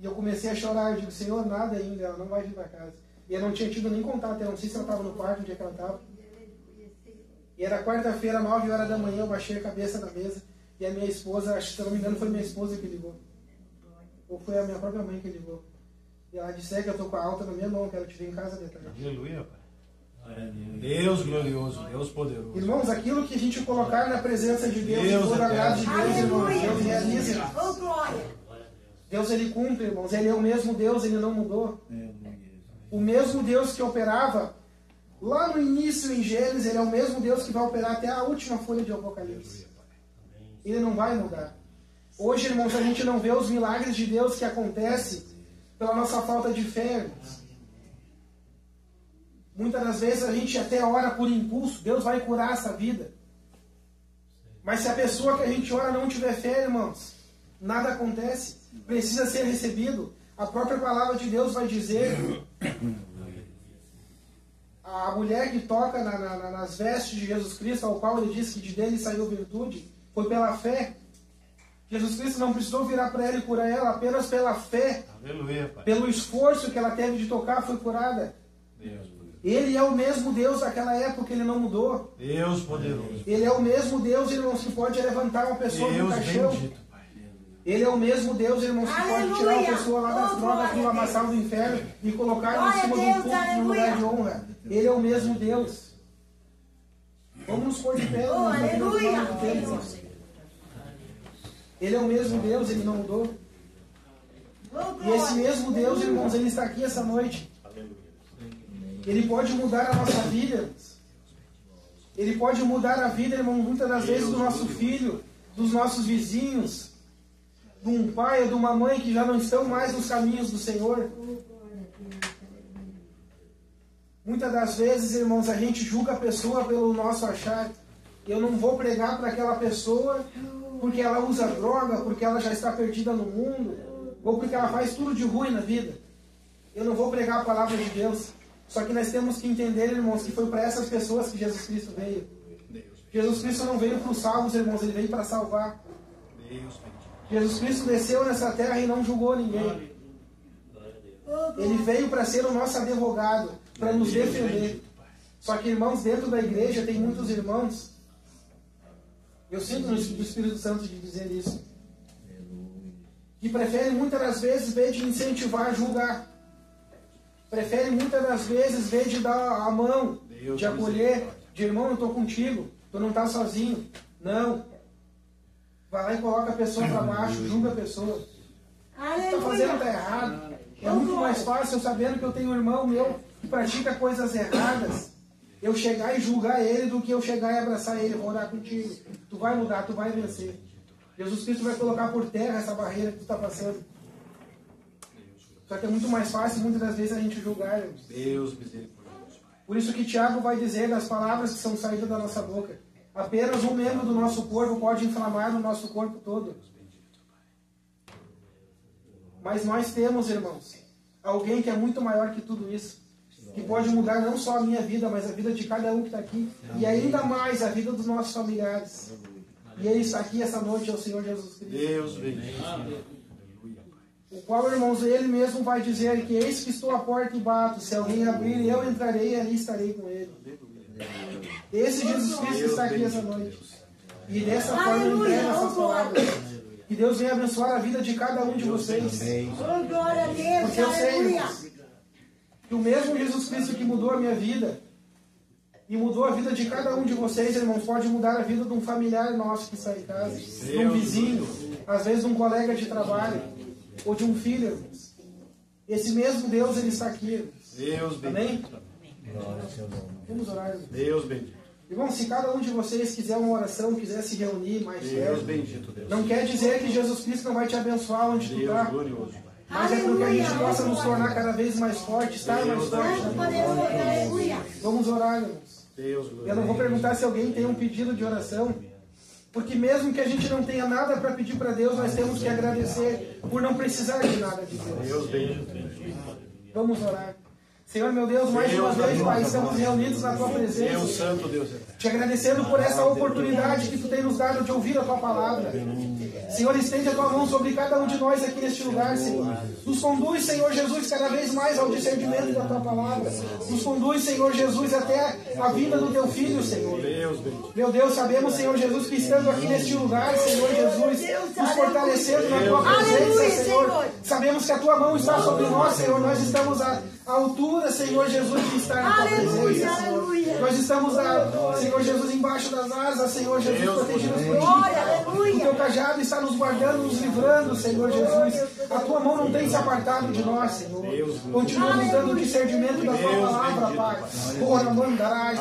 E eu comecei a chorar, eu digo, Senhor, nada ainda, ela não vai vir para casa. E eu não tinha tido nem contato, eu não sei se ela estava no quarto, no dia que ela estava. E era quarta-feira, 9 horas da manhã, eu baixei a cabeça na mesa, e a minha esposa, acho que se eu não me engano foi minha esposa que ligou. Ou foi a minha própria mãe que ligou. E ela disse, que eu estou com a alta na minha mão, quero te ver em casa de tarde. Aleluia, Pai. Deus glorioso, Deus poderoso. Irmãos, aquilo que a gente colocar na presença de Deus, toda a graça de Deus, irmãos, Deus realiza. Oh, glória! Deus, Ele cumpre, irmãos. Ele é o mesmo Deus, Ele não mudou. O mesmo Deus que operava lá no início em Gênesis, Ele é o mesmo Deus que vai operar até a última folha de Apocalipse. Ele não vai mudar. Hoje, irmãos, a gente não vê os milagres de Deus que acontecem pela nossa falta de fé, irmãos. Muitas das vezes a gente até ora por impulso, Deus vai curar essa vida. Mas se a pessoa que a gente ora não tiver fé, irmãos, nada acontece. Precisa ser recebido. A própria palavra de Deus vai dizer, a mulher que toca nas vestes de Jesus Cristo, ao qual Ele disse que de dele saiu virtude, foi pela fé. Jesus Cristo não precisou virar para ela e curar ela, apenas pela fé. Aleluia, Pai. Pelo esforço que ela teve de tocar, foi curada. Deus. Ele é o mesmo Deus daquela época, Ele não mudou. Deus poderoso. Ele é o mesmo Deus, irmãos, que pode levantar uma pessoa do caixão. Bendito, Pai. Ele é o mesmo Deus, irmãos, que pode tirar uma pessoa lá das drogas, do lamaçal do inferno e colocar em cima de um púlpito no lugar de honra. Ele é o mesmo Deus. Vamos nos pôr de pé, irmãos, aqui no final do tempo, irmãos. Ele é o mesmo Deus, Ele não mudou. E esse mesmo Deus, irmãos, Ele está aqui essa noite. Ele pode mudar a nossa vida. Ele pode mudar a vida, irmão, muitas das vezes do nosso filho, dos nossos vizinhos, de um pai ou de uma mãe que já não estão mais nos caminhos do Senhor. Muitas das vezes, irmãos, a gente julga a pessoa pelo nosso achar. Eu não vou pregar para aquela pessoa porque ela usa droga, porque ela já está perdida no mundo, ou porque ela faz tudo de ruim na vida. Eu não vou pregar a palavra de Deus. Só que nós temos que entender, irmãos, que foi para essas pessoas que Jesus Cristo veio. Jesus Cristo não veio para os salvos, irmãos, Ele veio para salvar. Jesus Cristo desceu nessa terra e não julgou ninguém. Ele veio para ser o nosso advogado, para nos defender. Só que, irmãos, dentro da igreja tem muitos irmãos. Eu sinto no Espírito Santo de dizer isso. Que preferem muitas das vezes, em vez de incentivar, a julgar. Prefere muitas das vezes, em vez de dar a mão, de acolher, de irmão, eu estou contigo, tu não está sozinho. Não. Vai lá e coloca a pessoa para baixo, julga a pessoa. Está fazendo está errado. É muito mais fácil, eu sabendo que eu tenho um irmão meu que pratica coisas erradas, eu chegar e julgar ele do que eu chegar e abraçar ele, vou orar contigo. Tu vai mudar, tu vai vencer. Jesus Cristo vai colocar por terra essa barreira que tu está passando. Só que é muito mais fácil, muitas das vezes, a gente julgar. Deus misericordioso. Por isso que Tiago vai dizer das palavras que são saídas da nossa boca. Apenas um membro do nosso corpo pode inflamar o nosso corpo todo. Mas nós temos, irmãos, alguém que é muito maior que tudo isso. Que pode mudar não só a minha vida, mas a vida de cada um que está aqui. E ainda mais a vida dos nossos familiares. E Ele está aqui essa noite, é o Senhor Jesus Cristo. Deus bendito. O qual, irmãos, Ele mesmo vai dizer que eis que estou à porta e bato. Se alguém abrir, eu entrarei e ali estarei com Ele. Esse Jesus Cristo está aqui essa noite. E dessa forma eu entrego essas palavras. Que Deus venha abençoar a vida de cada um de vocês. Glória a Deus, porque eu sei, aleluia. irmãos, que o mesmo Jesus Cristo que mudou a minha vida e mudou a vida de cada um de vocês, irmãos, pode mudar a vida de um familiar nosso que está em casa, de um vizinho, às vezes de um colega de trabalho, ou de um filho, irmãos. Esse mesmo Deus, Ele está aqui, irmãos. Deus bendito. Amém? Vamos orar, irmãos. Deus bendito. Irmão, se cada um de vocês quiser uma oração, quiser se reunir mais Deus perto, bendito, Deus. não quer dizer que Jesus Cristo não vai te abençoar onde tu está. Glorioso. Mas é porque a gente possa nos tornar cada vez mais fortes, estar mais fortes. Vamos orar, irmãos. Eu não vou perguntar se alguém tem um pedido de oração, porque mesmo que a gente não tenha nada para pedir para Deus, nós temos que agradecer por não precisar de nada de Deus. Deus bendito. Vamos orar. Senhor, meu Deus, mais uma vez, Pai, estamos reunidos na Tua presença. Deus santo, Deus. Te agradecendo por essa oportunidade que Tu tem nos dado de ouvir a Tua palavra. Senhor, estende a tua mão sobre cada um de nós aqui neste lugar, Senhor. Nos conduz, Senhor Jesus, cada vez mais ao discernimento da tua palavra. Nos conduz, Senhor Jesus, até a vida do teu filho, Senhor. Meu Deus, sabemos, Senhor Jesus, que estando aqui neste lugar, Senhor Jesus, nos fortalecendo na tua presença, Senhor. Sabemos que a tua mão está sobre nós, Senhor. Nós estamos à altura, Senhor Jesus, de estar na tua presença, Senhor. Nós estamos, Senhor Jesus, embaixo das asas, Senhor Jesus, protegidos por ti. O teu cajado está nos guardando, nos livrando, Senhor Jesus. A tua mão não tem se apartado de nós, Senhor. Continua nos dando o discernimento da tua palavra, Pai. Ora, mandarás,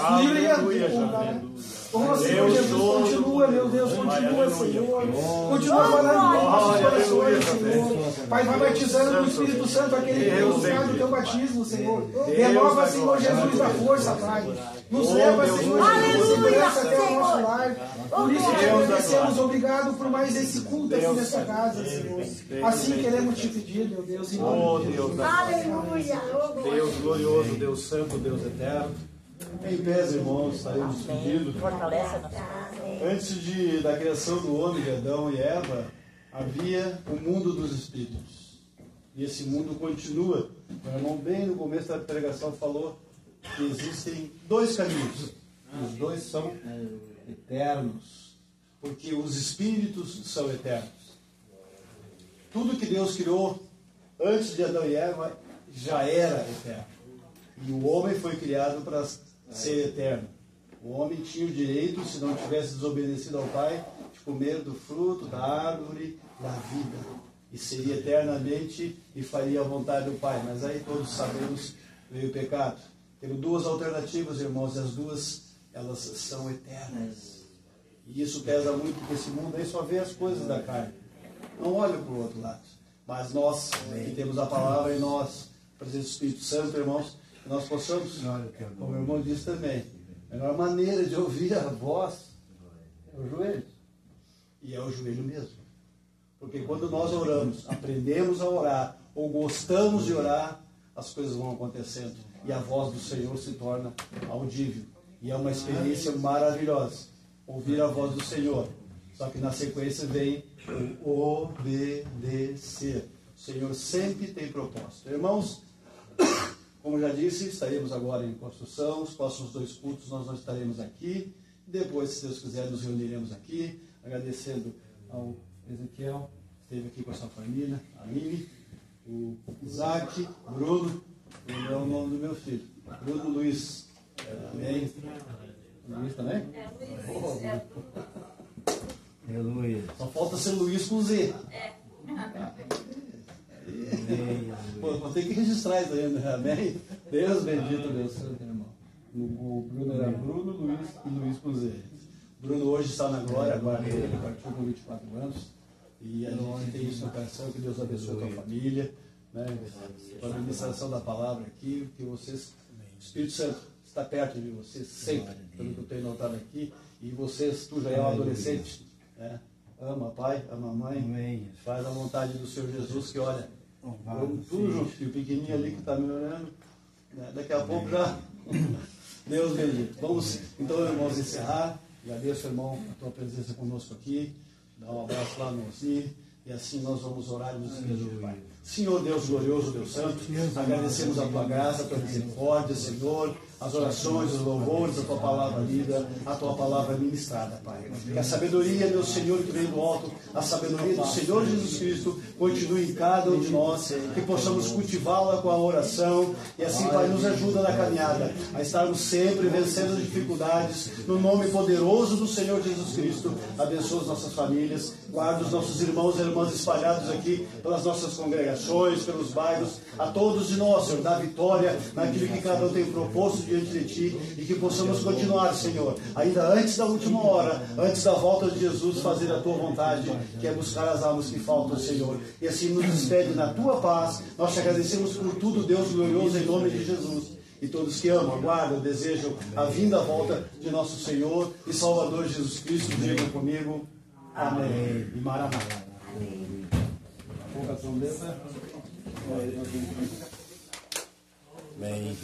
oh, Senhor Jesus, continua, meu Deus, continua, Senhor. Continua falando com nossos corações, Senhor. Pai, vai batizando no Espírito Santo aquele que tem buscado o teu batismo, Senhor. Renova, Senhor Jesus, a força, Pai. Nos leva, Senhor Jesus, segurança até o nosso lar. Por isso te agradecemos, obrigado por mais esse culto aqui nessa casa, Senhor. Assim queremos te pedir, meu Deus, em nome de Jesus. Aleluia. Deus glorioso, Deus santo, Deus eterno. Em pés, irmãos, estaremos pedindo. Antes da criação do homem, de Adão e Eva, havia o mundo dos espíritos. E esse mundo continua. O irmão, bem no começo da pregação, falou que existem dois caminhos. Os dois são eternos. Porque os espíritos são eternos. Tudo que Deus criou antes de Adão e Eva já era eterno. E o homem foi criado para ser eterno. O homem tinha o direito, se não tivesse desobedecido ao Pai, de comer do fruto da árvore da vida. E seria eternamente e faria a vontade do Pai. Mas aí todos sabemos, veio o pecado. Temos duas alternativas, irmãos, e as duas, elas são eternas. E isso pesa muito, porque esse mundo aí só vê as coisas da carne. Não olha para o outro lado. Mas nós, que temos a palavra em nós, presença do Espírito Santo, irmãos, nós possamos, como o irmão disse também, a melhor maneira de ouvir a voz é o joelho. E é o joelho mesmo. Porque quando nós oramos, aprendemos a orar, ou gostamos de orar, as coisas vão acontecendo. E a voz do Senhor se torna audível. E é uma experiência maravilhosa. Ouvir a voz do Senhor. Só que na sequência vem o obedecer. O Senhor sempre tem propósito. Irmãos, como já disse, estaremos agora em construção. Os próximos 2 cultos nós não estaremos aqui. Depois, se Deus quiser, nos reuniremos aqui. Agradecendo ao Ezequiel, que esteve aqui com a sua família, a Mimi, o Isaac, o Bruno, é o nome do meu filho, Bruno Luiz. Amém. Luiz também? É Luiz. Só falta ser Luiz com Z. Pô, vou ter que registrar isso aí, né? Amém? Deus bendito, Deus santo, irmão. O Bruno era Bruno, Luiz e Luiz com Z. Bruno hoje está na glória, agora ele partiu com 24 anos. E a gente tem isso no coração, que Deus abençoe a tua família, né? Para a administração da palavra aqui, que vocês, o Espírito Santo está perto de vocês sempre, pelo que eu tenho notado aqui. E vocês, tu já é um adolescente, né? Ama pai, ama mãe, faz a vontade do Senhor Jesus, que olha, vamos tudo junto, e o pequenininho ali que está me olhando, né? Daqui a pouco já, Deus bendito. Vamos então, irmãos, encerrar. Agradeço, irmão, a tua presença conosco aqui, dá um abraço lá no Osni, e assim nós vamos orar e nos despedir, Pai. Senhor Deus glorioso, Deus santo, agradecemos a tua graça, a tua misericórdia, Senhor, as orações, os louvores, a tua palavra lida, a tua palavra ministrada, Pai. Que a sabedoria, meu Senhor, que vem do alto, a sabedoria do Senhor Jesus Cristo, continue em cada um de nós, que possamos cultivá-la com a oração, e assim, Pai, nos ajuda na caminhada, a estarmos sempre vencendo as dificuldades, no nome poderoso do Senhor Jesus Cristo. Abençoa as nossas famílias, guarda os nossos irmãos e irmãs espalhados aqui pelas nossas congregações, pelos bairros, a todos de nós, Senhor, dá vitória naquilo que cada um tem proposto diante de Ti, e que possamos continuar, Senhor, ainda antes da última hora, antes da volta de Jesus, fazer a Tua vontade, que é buscar as almas que faltam, Senhor. E assim nos despede na Tua paz. Nós te agradecemos por tudo, Deus glorioso, em nome de Jesus. E todos que amam, aguardam, desejam a vinda, a volta de nosso Senhor e Salvador Jesus Cristo, digam comigo, amém. E Maranata. Amém. Pouca trombeta. Amém.